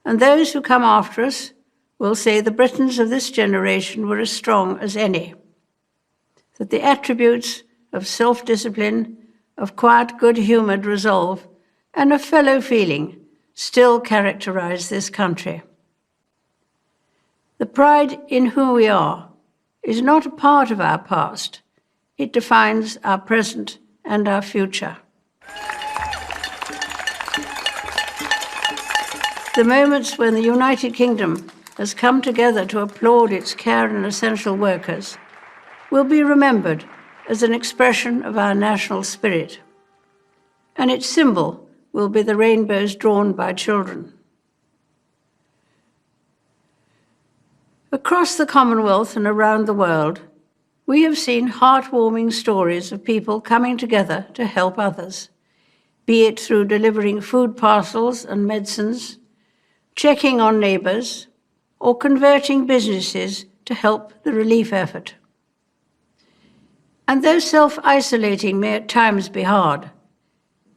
And those who come after us will say the Britons of this generation were as strong as any, that the attributes of self-discipline, of quiet, good-humoured resolve, and of fellow feeling still characterise this country. The pride in who we are is not a part of our past. It defines our present and our future. The moments when the United Kingdom has come together to applaud its care and essential workers will be remembered as an expression of our national spirit, and its symbol will be the rainbows drawn by children. Across the Commonwealth and around the world, we have seen heartwarming stories of people coming together to help others, be it through delivering food parcels and medicines, checking on neighbours, or converting businesses to help the relief effort. And though self-isolating may at times be hard,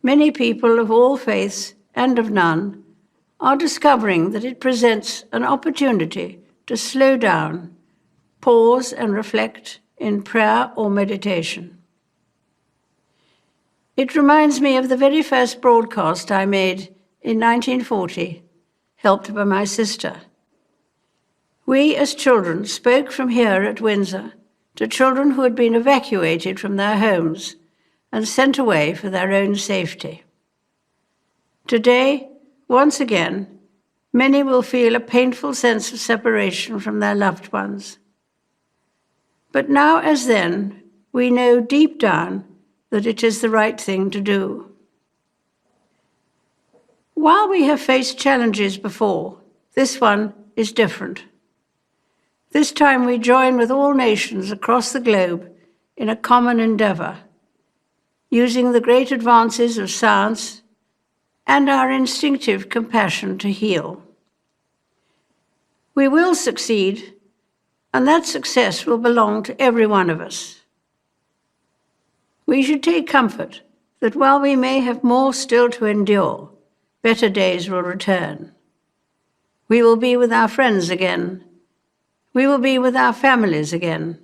many people of all faiths and of none are discovering that it presents an opportunity to slow down, pause and reflect in prayer or meditation. It reminds me of the very first broadcast I made in 1940, helped by my sister. We as children spoke from here at Windsor to children who had been evacuated from their homes and sent away for their own safety. Today, once again, many will feel a painful sense of separation from their loved ones. But now as then, we know deep down that it is the right thing to do. While we have faced challenges before, this one is different. This time we join with all nations across the globe in a common endeavour, using the great advances of science and our instinctive compassion to heal. We will succeed, and that success will belong to every one of us. We should take comfort that while we may have more still to endure, better days will return. We will be with our friends again. We will be with our families again.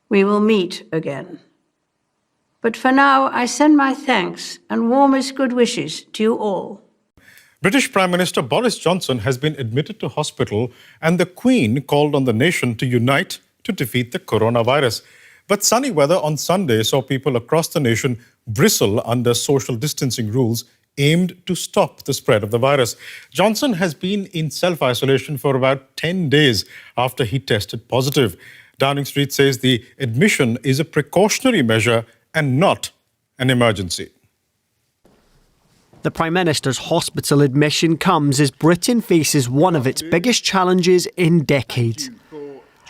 We will meet again. But for now, I send my thanks and warmest good wishes to you all. British Prime Minister Boris Johnson has been admitted to hospital, and the Queen called on the nation to unite to defeat the coronavirus. But sunny weather on Sunday saw people across the nation bristle under social distancing rules aimed to stop the spread of the virus. Johnson has been in self-isolation for about 10 days after he tested positive. Downing Street says the admission is a precautionary measure and not an emergency. The Prime Minister's hospital admission comes as Britain faces one of its biggest challenges in decades.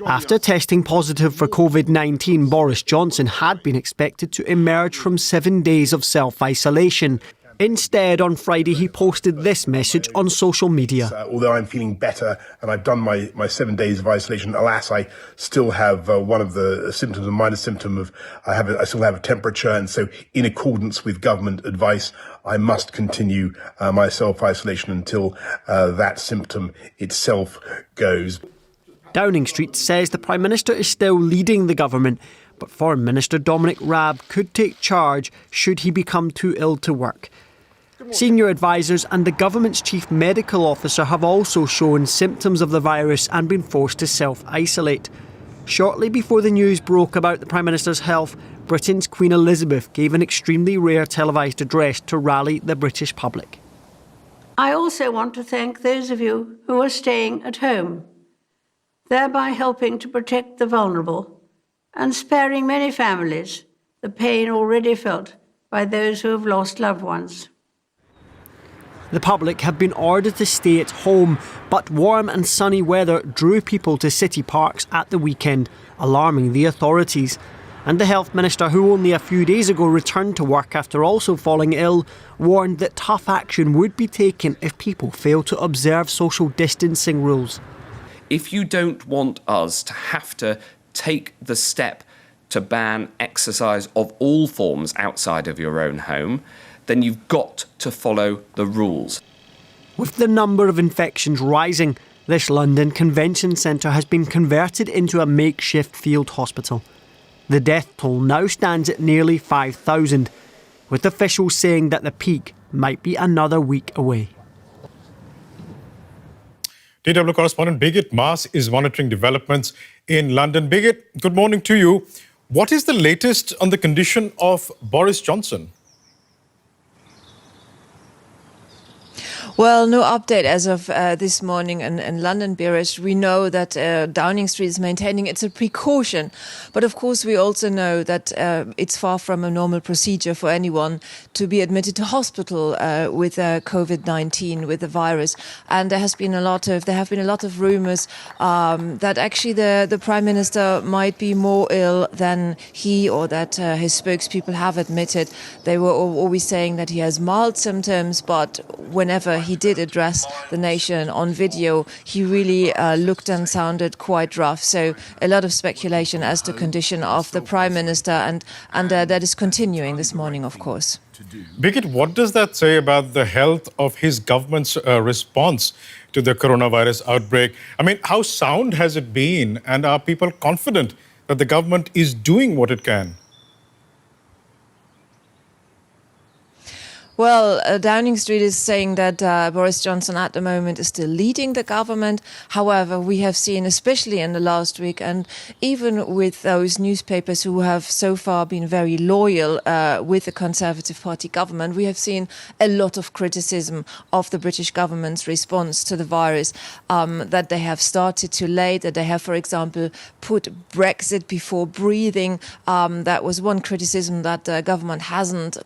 After testing positive for Covid-19, Boris Johnson had been expected to emerge from 7 days of self-isolation. Instead, on Friday, he posted this message on social media. Although I'm feeling better and I've done my 7 days of isolation, alas, I still have one of the symptoms, a minor symptom of I still have a temperature, and so in accordance with government advice, I must continue my self-isolation until that symptom itself goes. Downing Street says the Prime Minister is still leading the government, but Foreign Minister Dominic Raab could take charge should he become too ill to work. Senior advisers and the government's chief medical officer have also shown symptoms of the virus and been forced to self-isolate. Shortly before the news broke about the Prime Minister's health, Britain's Queen Elizabeth gave an extremely rare televised address to rally the British public. I also want to thank those of you who are staying at home, thereby helping to protect the vulnerable and sparing many families the pain already felt by those who have lost loved ones. The public have been ordered to stay at home, but warm and sunny weather drew people to city parks at the weekend, alarming the authorities. And the Health Minister, who only a few days ago returned to work after also falling ill, warned that tough action would be taken if people fail to observe social distancing rules. If you don't want us to have to take the step to ban exercise of all forms outside of your own home, then you've got to follow the rules. With the number of infections rising, this London Convention Centre has been converted into a makeshift field hospital. The death toll now stands at nearly 5,000, with officials saying that the peak might be another week away. DW correspondent Birgit Maas is monitoring developments in London. Birgit, good morning to you. What is the latest on the condition of Boris Johnson? Well, no update as of this morning in London, Biraj. We know that Downing Street is maintaining it's a precaution. But of course, we also know that it's far from a normal procedure for anyone to be admitted to hospital with COVID-19, with the virus. And there have been a lot of rumours that actually the Prime Minister might be more ill than he or that his spokespeople have admitted. They were always saying that he has mild symptoms, but whenever he did address the nation on video, he really looked and sounded quite rough. So a lot of speculation as to condition of the Prime Minister, and that is continuing this morning, of course. Birgit, what does that say about the health of his government's response to the coronavirus outbreak? I mean, how sound has it been, and are people confident that the government is doing what it can? Well, Downing Street is saying that Boris Johnson at the moment is still leading the government. However, we have seen, especially in the last week, and even with those newspapers who have so far been very loyal with the Conservative Party government, we have seen a lot of criticism of the British government's response to the virus, that they have started too late, that they have, for example, put Brexit before breathing. That was one criticism, that the government hasn't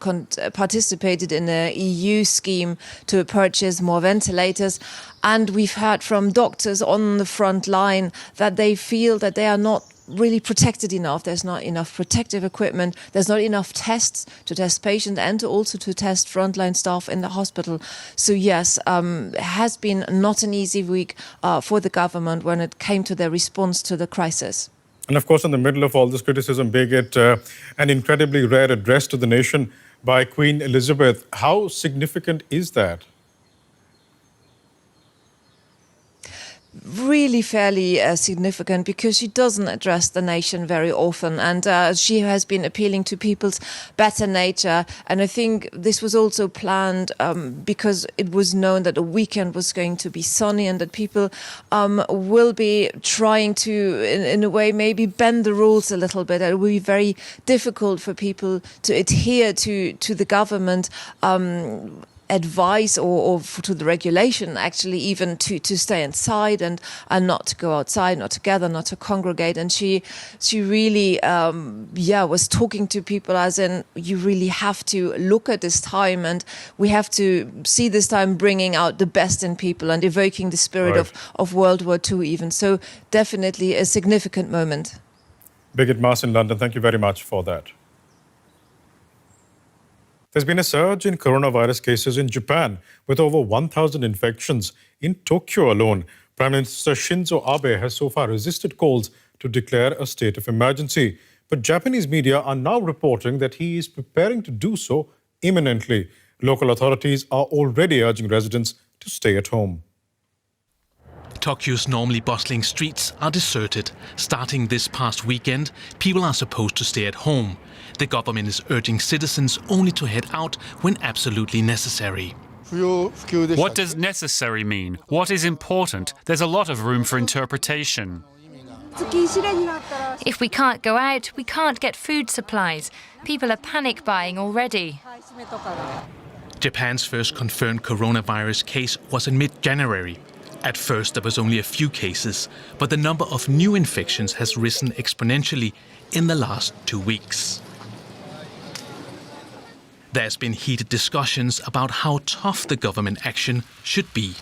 participated in the EU scheme to purchase more ventilators. And we've heard from doctors on the front line that they feel that they are not really protected enough. There's not enough protective equipment. There's not enough tests to test patients and also to test frontline staff in the hospital. So yes, it has been not an easy week for the government when it came to their response to the crisis. And of course, in the middle of all this criticism, Birgit, an incredibly rare address to the nation by Queen Elizabeth. How significant is that? really fairly significant because she doesn't address the nation very often, and she has been appealing to people's better nature. And I think this was also planned because it was known that the weekend was going to be sunny and that people will be trying to, in a way, maybe bend the rules a little bit. It will be very difficult for people to adhere to the government advice or to the regulation, actually, even to stay inside and not to go outside, not to gather, not to congregate. And she really was talking to people as in, you really have to look at this time and we have to see this time bringing out the best in people and evoking the spirit of World War II even. So definitely a significant moment. Birgit Maas in London, thank you very much for that. There's been a surge in coronavirus cases in Japan, with over 1,000 infections in Tokyo alone. Prime Minister Shinzo Abe has so far resisted calls to declare a state of emergency. But Japanese media are now reporting that he is preparing to do so imminently. Local authorities are already urging residents to stay at home. Tokyo's normally bustling streets are deserted. Starting this past weekend, people are supposed to stay at home. The government is urging citizens only to head out when absolutely necessary. What does necessary mean? What is important? There's a lot of room for interpretation. If we can't go out, we can't get food supplies. People are panic buying already. Japan's first confirmed coronavirus case was in mid-January. At first, there was only a few cases, but the number of new infections has risen exponentially in the last 2 weeks. There's been heated discussions about how tough the government action should be.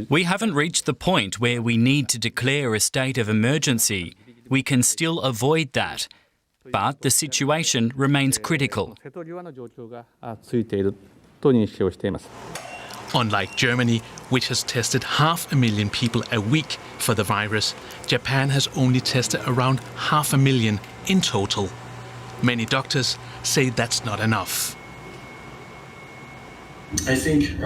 We haven't reached the point where we need to declare a state of emergency. We can still avoid that. But the situation remains critical. Unlike Germany, which has tested 500,000 people a week for the virus, Japan has only tested around 500,000 in total. Many doctors say that's not enough. I think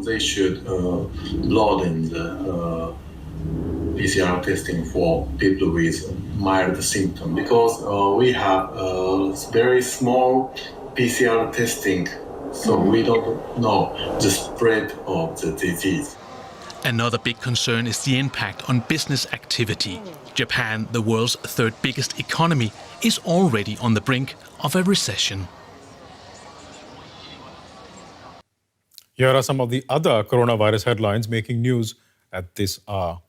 they should broaden the PCR testing for people with mild symptoms, because we have very small PCR testing, so we don't know the spread of the disease. Another big concern is the impact on business activity. Japan, the world's third biggest economy, is already on the brink of a recession. Here are some of the other coronavirus headlines making news at this hour.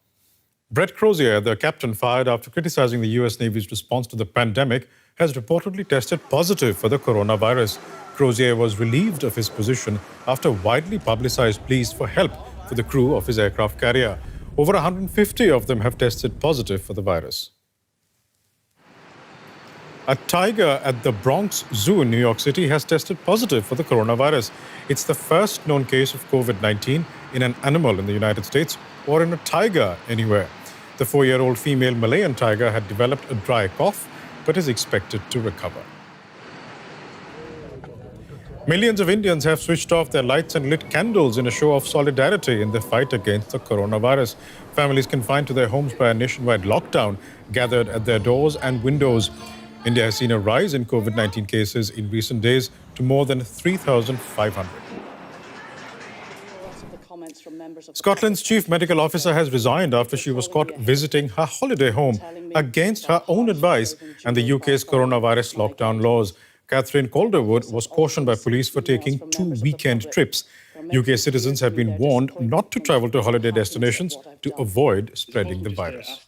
Brett Crozier, the captain fired after criticizing the US Navy's response to the pandemic, has reportedly tested positive for the coronavirus. Crozier was relieved of his position after widely publicized pleas for help for the crew of his aircraft carrier. Over 150 of them have tested positive for the virus. A tiger at the Bronx Zoo in New York City has tested positive for the coronavirus. It's the first known case of COVID-19 in an animal in the United States or in a tiger anywhere. The 4-year-old female Malayan tiger had developed a dry cough, but is expected to recover. Millions of Indians have switched off their lights and lit candles in a show of solidarity in the fight against the coronavirus. Families confined to their homes by a nationwide lockdown gathered at their doors and windows. India has seen a rise in COVID-19 cases in recent days to more than 3,500. Scotland's chief medical officer has resigned after she was caught visiting her holiday home against her own advice and the UK's coronavirus lockdown laws. Catherine Calderwood was cautioned by police for taking 2 weekend trips. UK citizens have been warned not to travel to holiday destinations to avoid spreading the virus.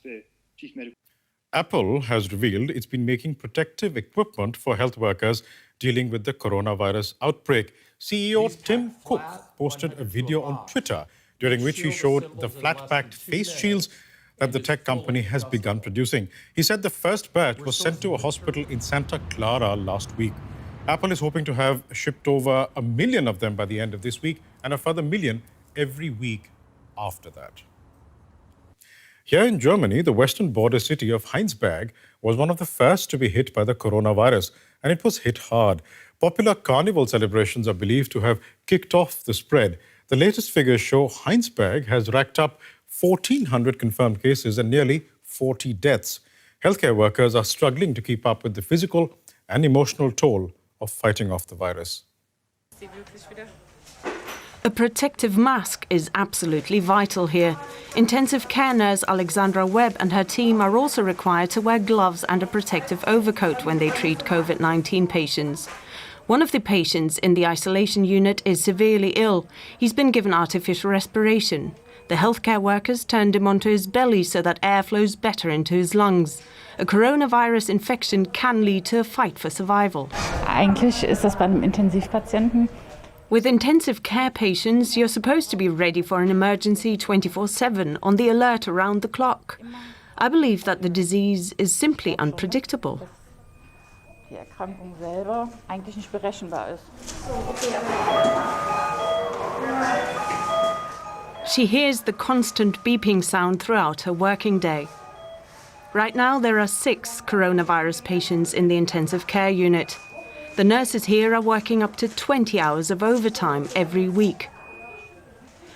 Apple has revealed it's been making protective equipment for health workers dealing with the coronavirus outbreak. CEO Tim Cook posted a video on Twitter during which he showed the flat-packed face shields that the tech company has begun producing. He said the first batch was sent to a hospital in Santa Clara last week. Apple is hoping to have shipped over 1 million of them by the end of this week and a further 1 million every week after that. Here in Germany, the western border city of Heinsberg was one of the first to be hit by the coronavirus, and it was hit hard. Popular carnival celebrations are believed to have kicked off the spread. The latest figures show Heinsberg has racked up 1,400 confirmed cases and nearly 40 deaths. Healthcare workers are struggling to keep up with the physical and emotional toll of fighting off the virus. A protective mask is absolutely vital here. Intensive care nurse Alexandra Webb and her team are also required to wear gloves and a protective overcoat when they treat COVID-19 patients. One of the patients in the isolation unit is severely ill. He's been given artificial respiration. The healthcare workers turned him onto his belly so that air flows better into his lungs. A coronavirus infection can lead to a fight for survival. Eigentlich ist das bei einem Intensivpatienten. With intensive care patients, you're supposed to be ready for an emergency 24/7, on the alert around the clock. I believe that the disease is simply unpredictable. Die Erkrankung selber eigentlich nicht berechenbar ist. She hears the constant beeping sound throughout her working day. Right now, there are 6 coronavirus patients in the intensive care unit. The nurses here are working up to 20 hours of overtime every week.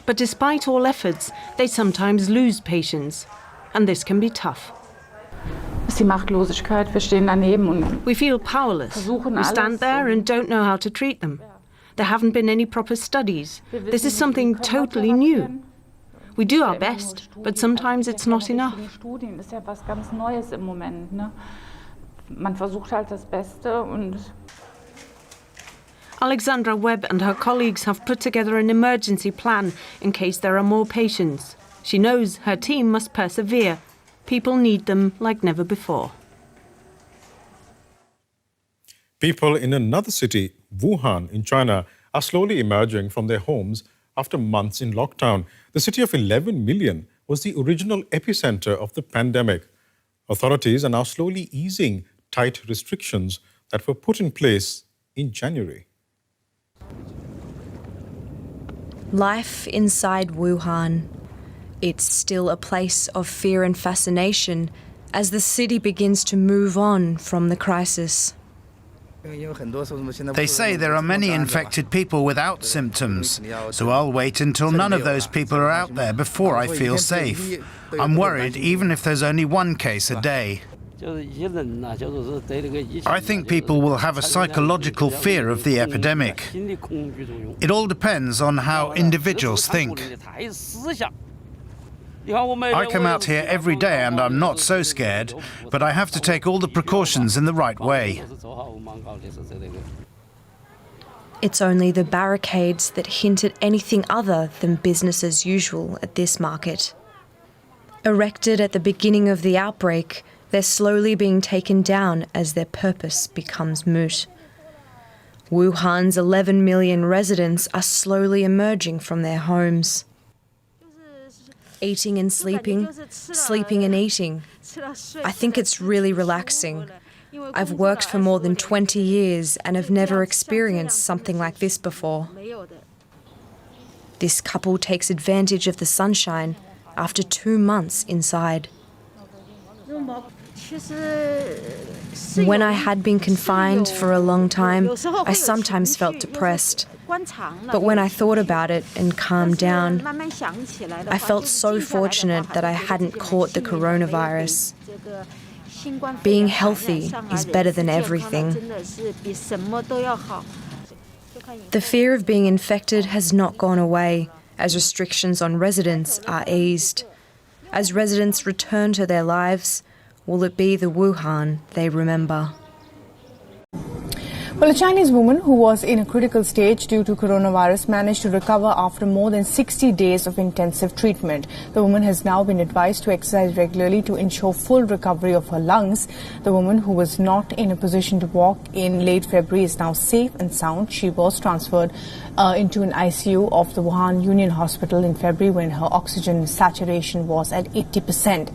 But despite all efforts, they sometimes lose patients, and this can be tough. Die Machtlosigkeit, wir stehen daneben und we feel powerless. We stand there and don't know how to treat them. There haven't been any proper studies. This is something totally new. We do our best, but sometimes it's not enough. Studien ist ja was ganz Neues im Moment, ne? Man versucht halt das Beste und Alexandra Webb and her colleagues have put together an emergency plan in case there are more patients. She knows her team must persevere. People need them like never before. People in another city, Wuhan in China, are slowly emerging from their homes after months in lockdown. The city of 11 million was the original epicenter of the pandemic. Authorities are now slowly easing tight restrictions that were put in place in January. Life inside Wuhan. It's still a place of fear and fascination as the city begins to move on from the crisis. They say there are many infected people without symptoms, so I'll wait until none of those people are out there before I feel safe. I'm worried even if there's only one case a day. I think people will have a psychological fear of the epidemic. It all depends on how individuals think. I come out here every day and I'm not so scared, but I have to take all the precautions in the right way. It's only the barricades that hint at anything other than business as usual at this market. Erected at the beginning of the outbreak, they're slowly being taken down as their purpose becomes moot. Wuhan's 11 million residents are slowly emerging from their homes. Eating and sleeping, sleeping and eating. I think it's really relaxing. I've worked for more than 20 years and have never experienced something like this before. This couple takes advantage of the sunshine after 2 months inside. When I had been confined for a long time, I sometimes felt depressed. But when I thought about it and calmed down, I felt so fortunate that I hadn't caught the coronavirus. Being healthy is better than everything. The fear of being infected has not gone away as restrictions on residents are eased. As residents return to their lives, will it be the Wuhan they remember? Well, a Chinese woman who was in a critical stage due to coronavirus managed to recover after more than 60 days of intensive treatment. The woman has now been advised to exercise regularly to ensure full recovery of her lungs. The woman, who was not in a position to walk in late February, is now safe and sound. She was transferred into an ICU of the Wuhan Union Hospital in February when her oxygen saturation was at 80%.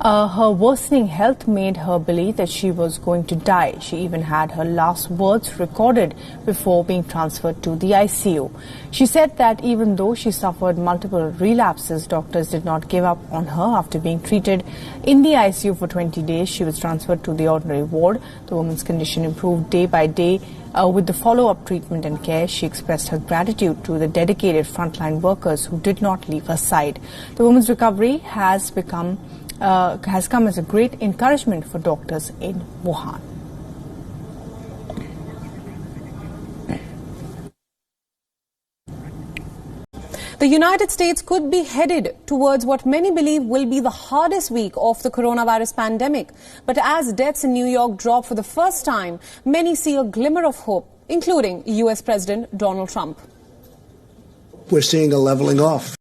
Her worsening health made her believe that she was going to die. She even had her last words recorded before being transferred to the ICU. She said that even though she suffered multiple relapses, doctors did not give up on her. After being treated in the ICU for 20 days, she was transferred to the ordinary ward. The woman's condition improved day by day. With the follow-up treatment and care, she expressed her gratitude to the dedicated frontline workers who did not leave her side. The woman's recovery has come as a great encouragement for doctors in Wuhan. The United States could be headed towards what many believe will be the hardest week of the coronavirus pandemic. But as deaths in New York drop for the first time, many see a glimmer of hope, including US President Donald Trump. We're seeing a leveling off.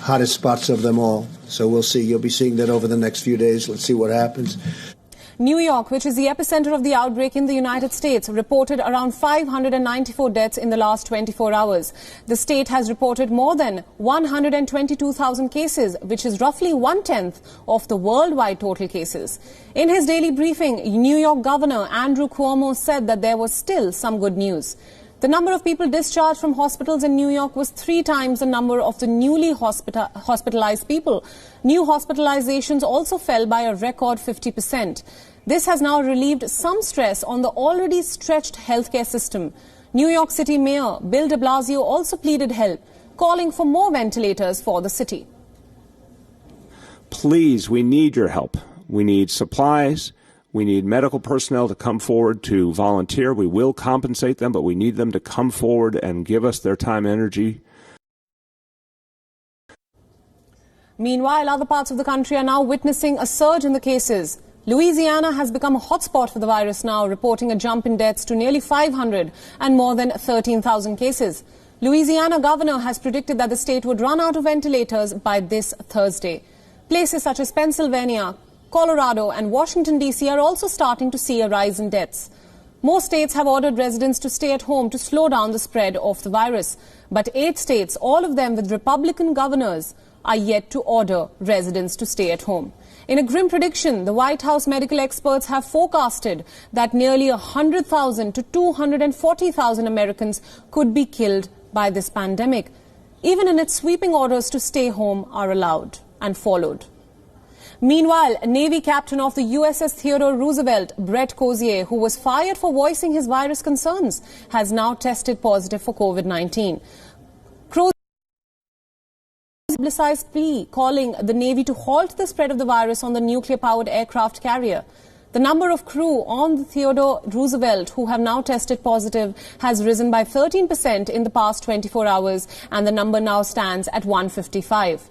Hottest spots of them all. So we'll see. You'll be seeing that over the next few days. Let's see what happens. New York, which is the epicenter of the outbreak in the United States, reported around 594 deaths in the last 24 hours. The state has reported more than 122,000 cases, which is roughly 1/10 of the worldwide total cases. In his daily briefing, New York Governor Andrew Cuomo said that there was still some good news. The number of people discharged from hospitals in New York was 3 times the number of the newly hospitalized people. New hospitalizations also fell by a record 50%. This has now relieved some stress on the already stretched healthcare system. New York City Mayor Bill de Blasio also pleaded help, calling for more ventilators for the city. Please, we need your help. We need supplies. We need medical personnel to come forward to volunteer. We will compensate them, but we need them to come forward and give us their time and energy. Meanwhile, other parts of the country are now witnessing a surge in the cases. Louisiana has become a hotspot for the virus now, reporting a jump in deaths to nearly 500 and more than 13,000 cases. Louisiana governor has predicted that the state would run out of ventilators by this Thursday. Places such as Pennsylvania, Colorado and Washington, D.C. are also starting to see a rise in deaths. Most states have ordered residents to stay at home to slow down the spread of the virus. But 8 states, all of them with Republican governors, are yet to order residents to stay at home. In a grim prediction, the White House medical experts have forecasted that nearly 100,000 to 240,000 Americans could be killed by this pandemic. Even in its sweeping orders to stay home are allowed and followed. Meanwhile, Navy captain of the USS Theodore Roosevelt, Brett Crozier, who was fired for voicing his virus concerns, has now tested positive for COVID-19. Crozier publicized plea calling the Navy to halt the spread of the virus on the nuclear-powered aircraft carrier. The number of crew on the Theodore Roosevelt who have now tested positive has risen by 13% in the past 24 hours, and the number now stands at 155.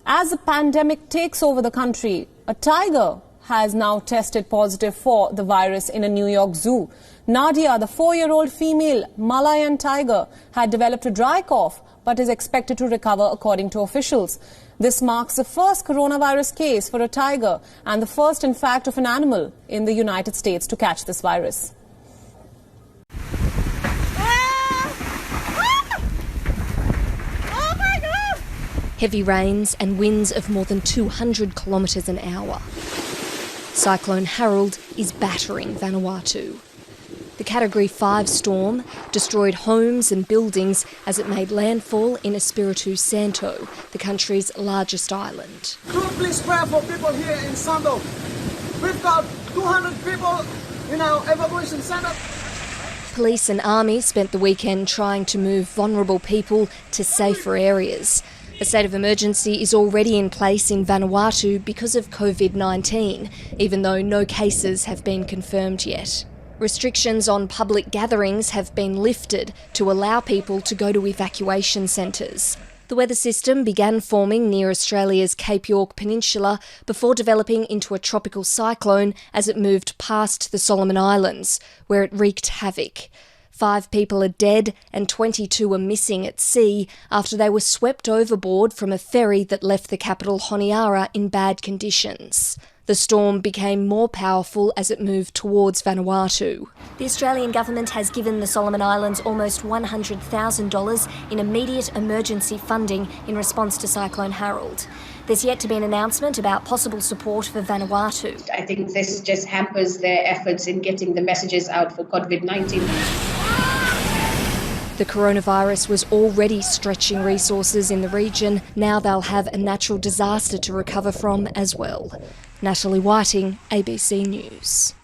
As the pandemic takes over the country, a tiger has now tested positive for the virus in a New York zoo. Nadia, the 4-year-old female Malayan tiger, had developed a dry cough but is expected to recover, according to officials. This marks the first coronavirus case for a tiger and the first, in fact, of an animal in the United States to catch this virus. Heavy rains and winds of more than 200 kilometres an hour. Cyclone Harold is battering Vanuatu. The Category 5 storm destroyed homes and buildings as it made landfall in Espiritu Santo, the country's largest island. Could you please pray for people here in Santo? We've got 200 people in our evacuation center. Police and army spent the weekend trying to move vulnerable people to safer areas. A state of emergency is already in place in Vanuatu because of COVID-19, even though no cases have been confirmed yet. Restrictions on public gatherings have been lifted to allow people to go to evacuation centres. The weather system began forming near Australia's Cape York Peninsula before developing into a tropical cyclone as it moved past the Solomon Islands, where it wreaked havoc. 5 people are dead and 22 are missing at sea after they were swept overboard from a ferry that left the capital Honiara in bad conditions. The storm became more powerful as it moved towards Vanuatu. The Australian government has given the Solomon Islands almost $100,000 in immediate emergency funding in response to Cyclone Harold. There's yet to be an announcement about possible support for Vanuatu. I think this just hampers their efforts in getting the messages out for COVID-19. The coronavirus was already stretching resources in the region. Now they'll have a natural disaster to recover from as well. Natalie Whiting, ABC News.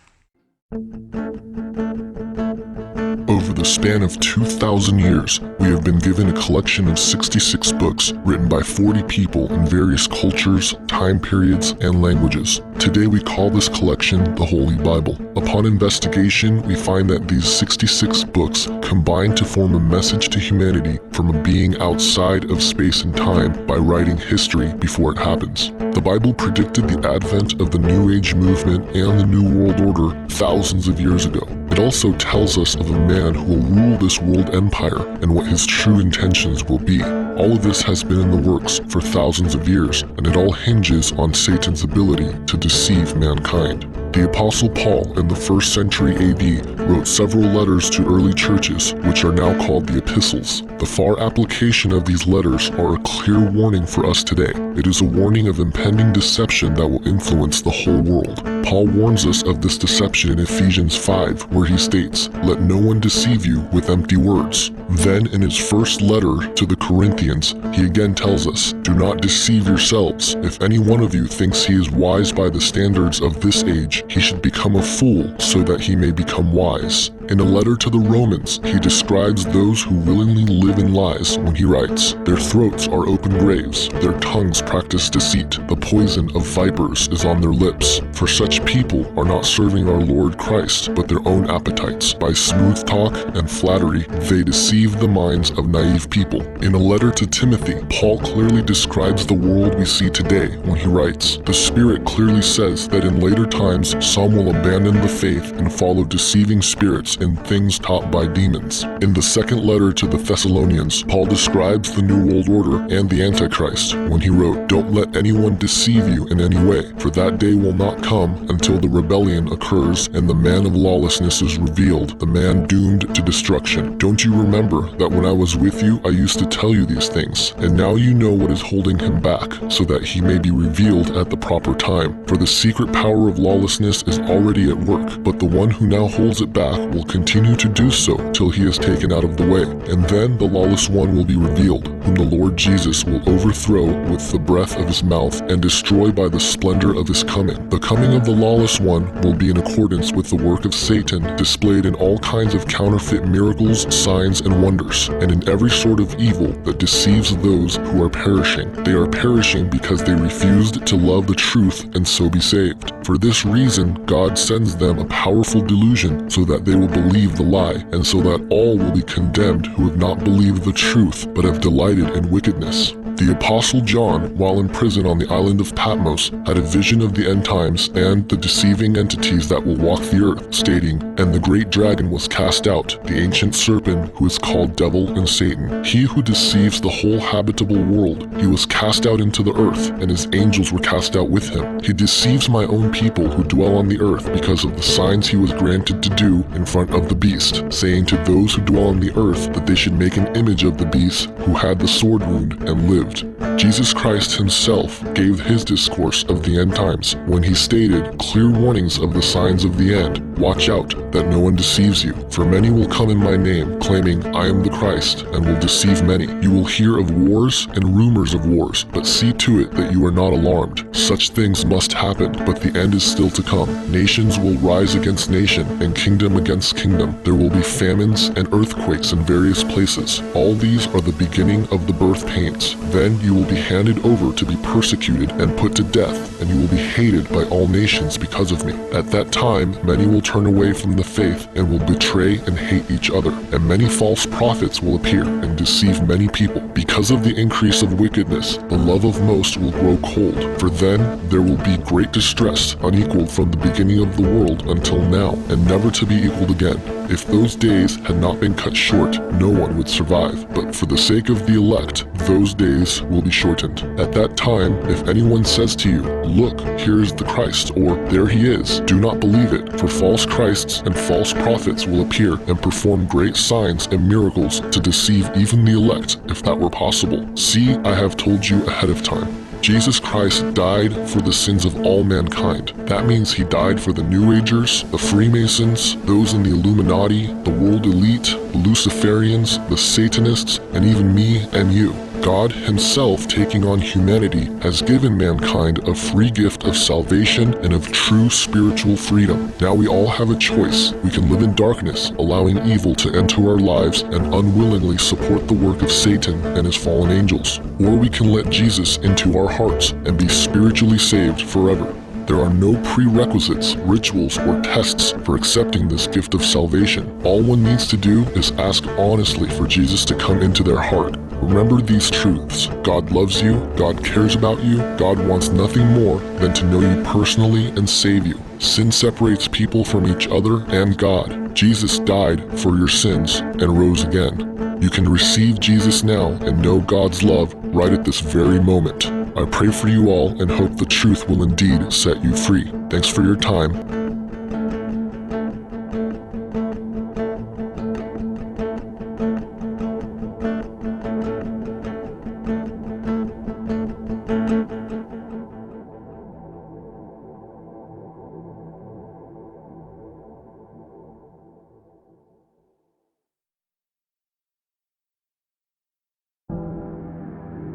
Over the span of 2,000 years, we have been given a collection of 66 books written by 40 people in various cultures, time periods, and languages. Today we call this collection the Holy Bible. Upon investigation, we find that these 66 books combine to form a message to humanity from a being outside of space and time by writing history before it happens. The Bible predicted the advent of the New Age movement and the New World Order thousands of years ago. It also tells us of a man who will rule this world empire and what his true intentions will be. All of this has been in the works for thousands of years, and it all hinges on Satan's ability to deceive mankind. The Apostle Paul in the 1st century AD wrote several letters to early churches, which are now called the epistles. The far application of these letters are a clear warning for us today. It is a warning of impending deception that will influence the whole world. Paul warns us of this deception in Ephesians 5, where he states, "Let no one deceive you with empty words." Then in his first letter to the Corinthians, he again tells us, "Do not deceive yourselves. If any one of you thinks he is wise by the standards of this age, he should become a fool so that he may become wise." In a letter to the Romans, he describes those who willingly live in lies when he writes, "Their throats are open graves, their tongues practice deceit, the poison of vipers is on their lips. For such people are not serving our Lord Christ, but their own appetites. By smooth talk and flattery, they deceive the minds of naive people." In a letter to Timothy, Paul clearly describes the world we see today when he writes, "The Spirit clearly says that in later times some will abandon the faith and follow deceiving spirits in things taught by demons." In the second letter to the Thessalonians, Paul describes the New World Order and the Antichrist when he wrote, "Don't let anyone deceive you in any way, for that day will not come until the rebellion occurs and the man of lawlessness is revealed, the man doomed to destruction. Don't you remember that when I was with you, I used to tell you these things, and now you know what is holding him back, so that he may be revealed at the proper time. For the secret power of lawlessness is already at work, but the one who now holds it back will continue to do so till he is taken out of the way. And then the lawless one will be revealed, whom the Lord Jesus will overthrow with the breath of his mouth and destroy by the splendor of his coming. The coming of the lawless one will be in accordance with the work of Satan, displayed in all kinds of counterfeit miracles, signs, and wonders, and in every sort of evil that deceives those who are perishing. They are perishing because they refused to love the truth and so be saved. For this reason, God sends them a powerful delusion so that they will believe the lie, and so that all will be condemned who have not believed the truth but have delighted in wickedness." The Apostle John, while in prison on the island of Patmos, had a vision of the end times and the deceiving entities that will walk the earth, stating, "And the great dragon was cast out, the ancient serpent who is called Devil and Satan, he who deceives the whole habitable world. He was cast out into the earth, and his angels were cast out with him. He deceives my own people who dwell on the earth because of the signs he was granted to do in front of the beast, saying to those who dwell on the earth that they should make an image of the beast who had the sword wound and lived." Jesus Christ himself gave his discourse of the end times when he stated clear warnings of the signs of the end. "Watch out that no one deceives you, for many will come in my name, claiming I am the Christ, and will deceive many. You will hear of wars and rumors of wars, but see to it that you are not alarmed. Such things must happen, but the end is still to come. Nations will rise against nation, and kingdom against kingdom. There will be famines and earthquakes in various places. All these are the beginning of the birth pains. Then you will be handed over to be persecuted and put to death, and you will be hated by all nations because of me. At that time, many will turn away from the faith and will betray and hate each other, and many false prophets will appear and deceive many people. Because of the increase of wickedness, the love of most will grow cold, for then there will be great distress, unequaled from the beginning of the world until now, and never to be equaled again. If those days had not been cut short, no one would survive. But for the sake of the elect, those days will be shortened. At that time, if anyone says to you, "Look, here is the Christ," or "There he is," do not believe it, for false Christs and false prophets will appear and perform great signs and miracles to deceive even the elect, if that were possible. See, I have told you ahead of time. Jesus Christ died for the sins of all mankind. That means he died for the New Agers, the Freemasons, those in the Illuminati, the world elite, the Luciferians, the Satanists, and even me and you. God himself, taking on humanity, has given mankind a free gift of salvation and of true spiritual freedom. Now we all have a choice. We can live in darkness, allowing evil to enter our lives and unwillingly support the work of Satan and his fallen angels. Or we can let Jesus into our hearts and be spiritually saved forever. There are no prerequisites, rituals, or tests for accepting this gift of salvation. All one needs to do is ask honestly for Jesus to come into their heart. Remember these truths. God loves you, God cares about you, God wants nothing more than to know you personally and save you. Sin separates people from each other and God. Jesus died for your sins and rose again. You can receive Jesus now and know God's love right at this very moment. I pray for you all and hope the truth will indeed set you free. Thanks for your time.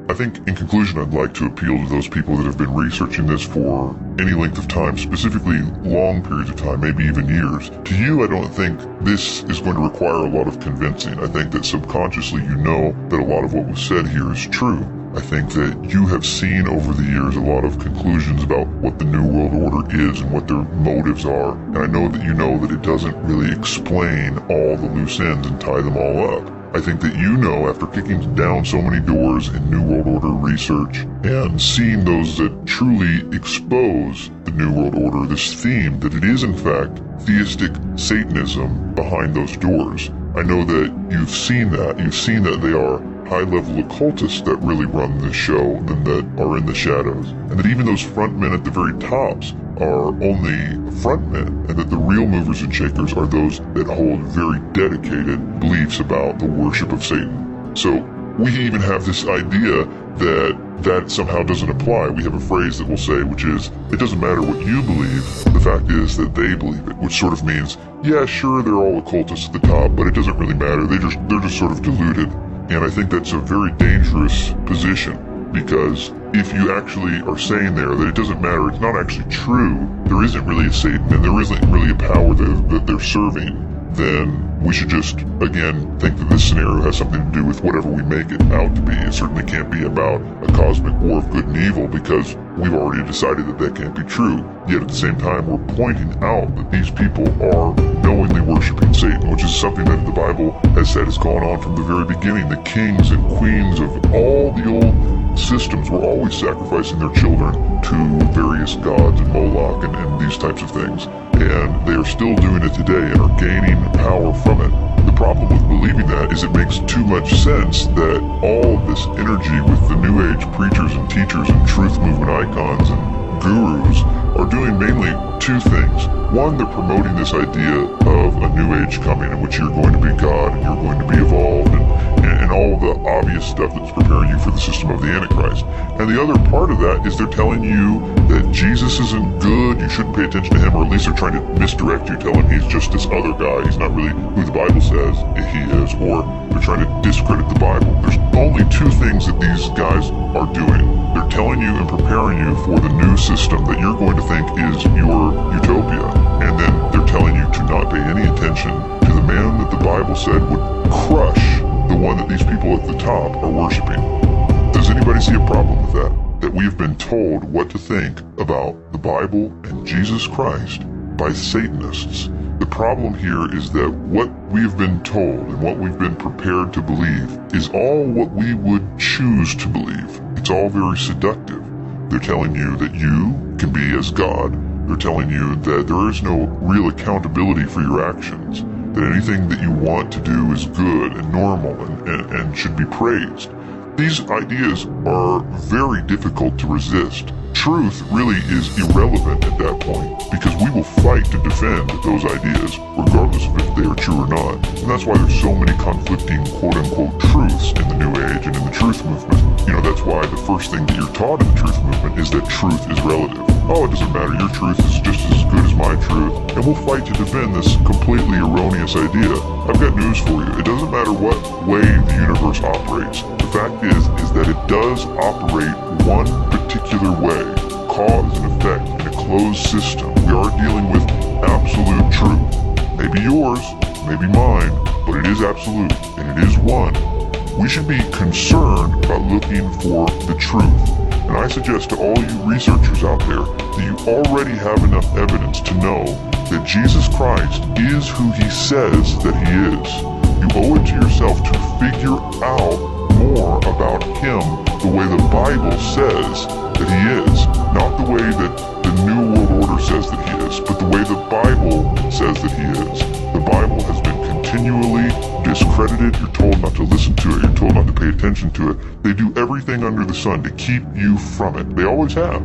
I think, in conclusion, I'd like to appeal to those people that have been researching this for any length of time, specifically long periods of time, maybe even years. To you, I don't think this is going to require a lot of convincing. I think that subconsciously you know that a lot of what was said here is true. I think that you have seen over the years a lot of conclusions about what the New World Order is and what their motives are. And I know that you know that it doesn't really explain all the loose ends and tie them all up. I think that you know, after kicking down so many doors in New World Order research and seeing those that truly expose the New World Order, this theme, that it is in fact theistic Satanism behind those doors. I know that you've seen that. You've seen that they are high-level occultists that really run the show than that are in the shadows. And that even those front men at the very tops are only front men, and that the real movers and shakers are those that hold very dedicated beliefs about the worship of Satan. So we even have this idea that somehow doesn't apply. We have a phrase that we'll say, which is, it doesn't matter what you believe, the fact is that they believe it, which sort of means, yeah, sure, they're all occultists at the top, but it doesn't really matter. They're just sort of deluded. And I think that's a very dangerous position, because if you actually are saying there that it doesn't matter, it's not actually true, there isn't really a Satan and there isn't really a power that they're serving, then we should just, again, think that this scenario has something to do with whatever we make it out to be. It certainly can't be about a cosmic war of good and evil, because we've already decided that that can't be true. Yet at the same time, we're pointing out that these people are knowingly worshiping Satan, which is something that the Bible has said has gone on from the very beginning. The kings and queens of all the old systems were always sacrificing their children to various gods and Moloch and these types of things. And they are still doing it today and are gaining power from it. The problem with believing that is it makes too much sense that all of this energy with the New Age preachers and teachers and truth movement icons and gurus are doing mainly two things. One, they're promoting this idea of a New Age coming in which you're going to be God and you're going to be evolved and all the obvious stuff that's preparing you for the system of the Antichrist. And the other part of that is they're telling you that Jesus isn't good, you shouldn't pay attention to him, or at least they're trying to misdirect you, tell him he's just this other guy, he's not really who the Bible says he is, or they're trying to discredit the Bible. There's only two things that these guys are doing. They're telling you and preparing you for the new system that you're going to think is your utopia, and then they're telling you to not pay any attention to the man that the Bible said would crush the one that these people at the top are worshiping. Does anybody see a problem with that? That we have been told what to think about the Bible and Jesus Christ by Satanists. The problem here is that what we've been told and what we've been prepared to believe is all what we would choose to believe. It's all very seductive. They're telling you that you can be as God. They're telling you that there is no real accountability for your actions. that anything that you want to do is good and normal and should be praised. These ideas are very difficult to resist. Truth really is irrelevant at that point because we will fight to defend those ideas regardless of if they are true or not. And that's why there's so many conflicting quote-unquote truths in the New Age and in the truth movement. You know, that's why the first thing that you're taught in the truth movement is that truth is relative. Oh, it doesn't matter, your truth is just as good as my truth, and we'll fight to defend this completely erroneous idea. I've got news for you. It doesn't matter what way the universe operates. The fact is that it does operate one particular way, cause and effect in a closed system. We are dealing with absolute truth. Maybe yours, maybe mine, but it is absolute, and it is one. We should be concerned about looking for the truth. And I suggest to all you researchers out there that you already have enough evidence to know that Jesus Christ is who he says that he is. You owe it to yourself to figure out more about him the way the Bible says that he is. Not the way that the New World Order says that he is, but the way the Bible says that he is. The Bible has been continually discredited. You're told not to listen to it. You're told not to pay attention to it. They do everything under the sun to keep you from it. They always have.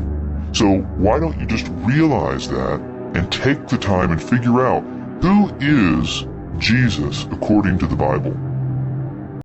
So why don't you just realize that and take the time and figure out who is Jesus according to the Bible?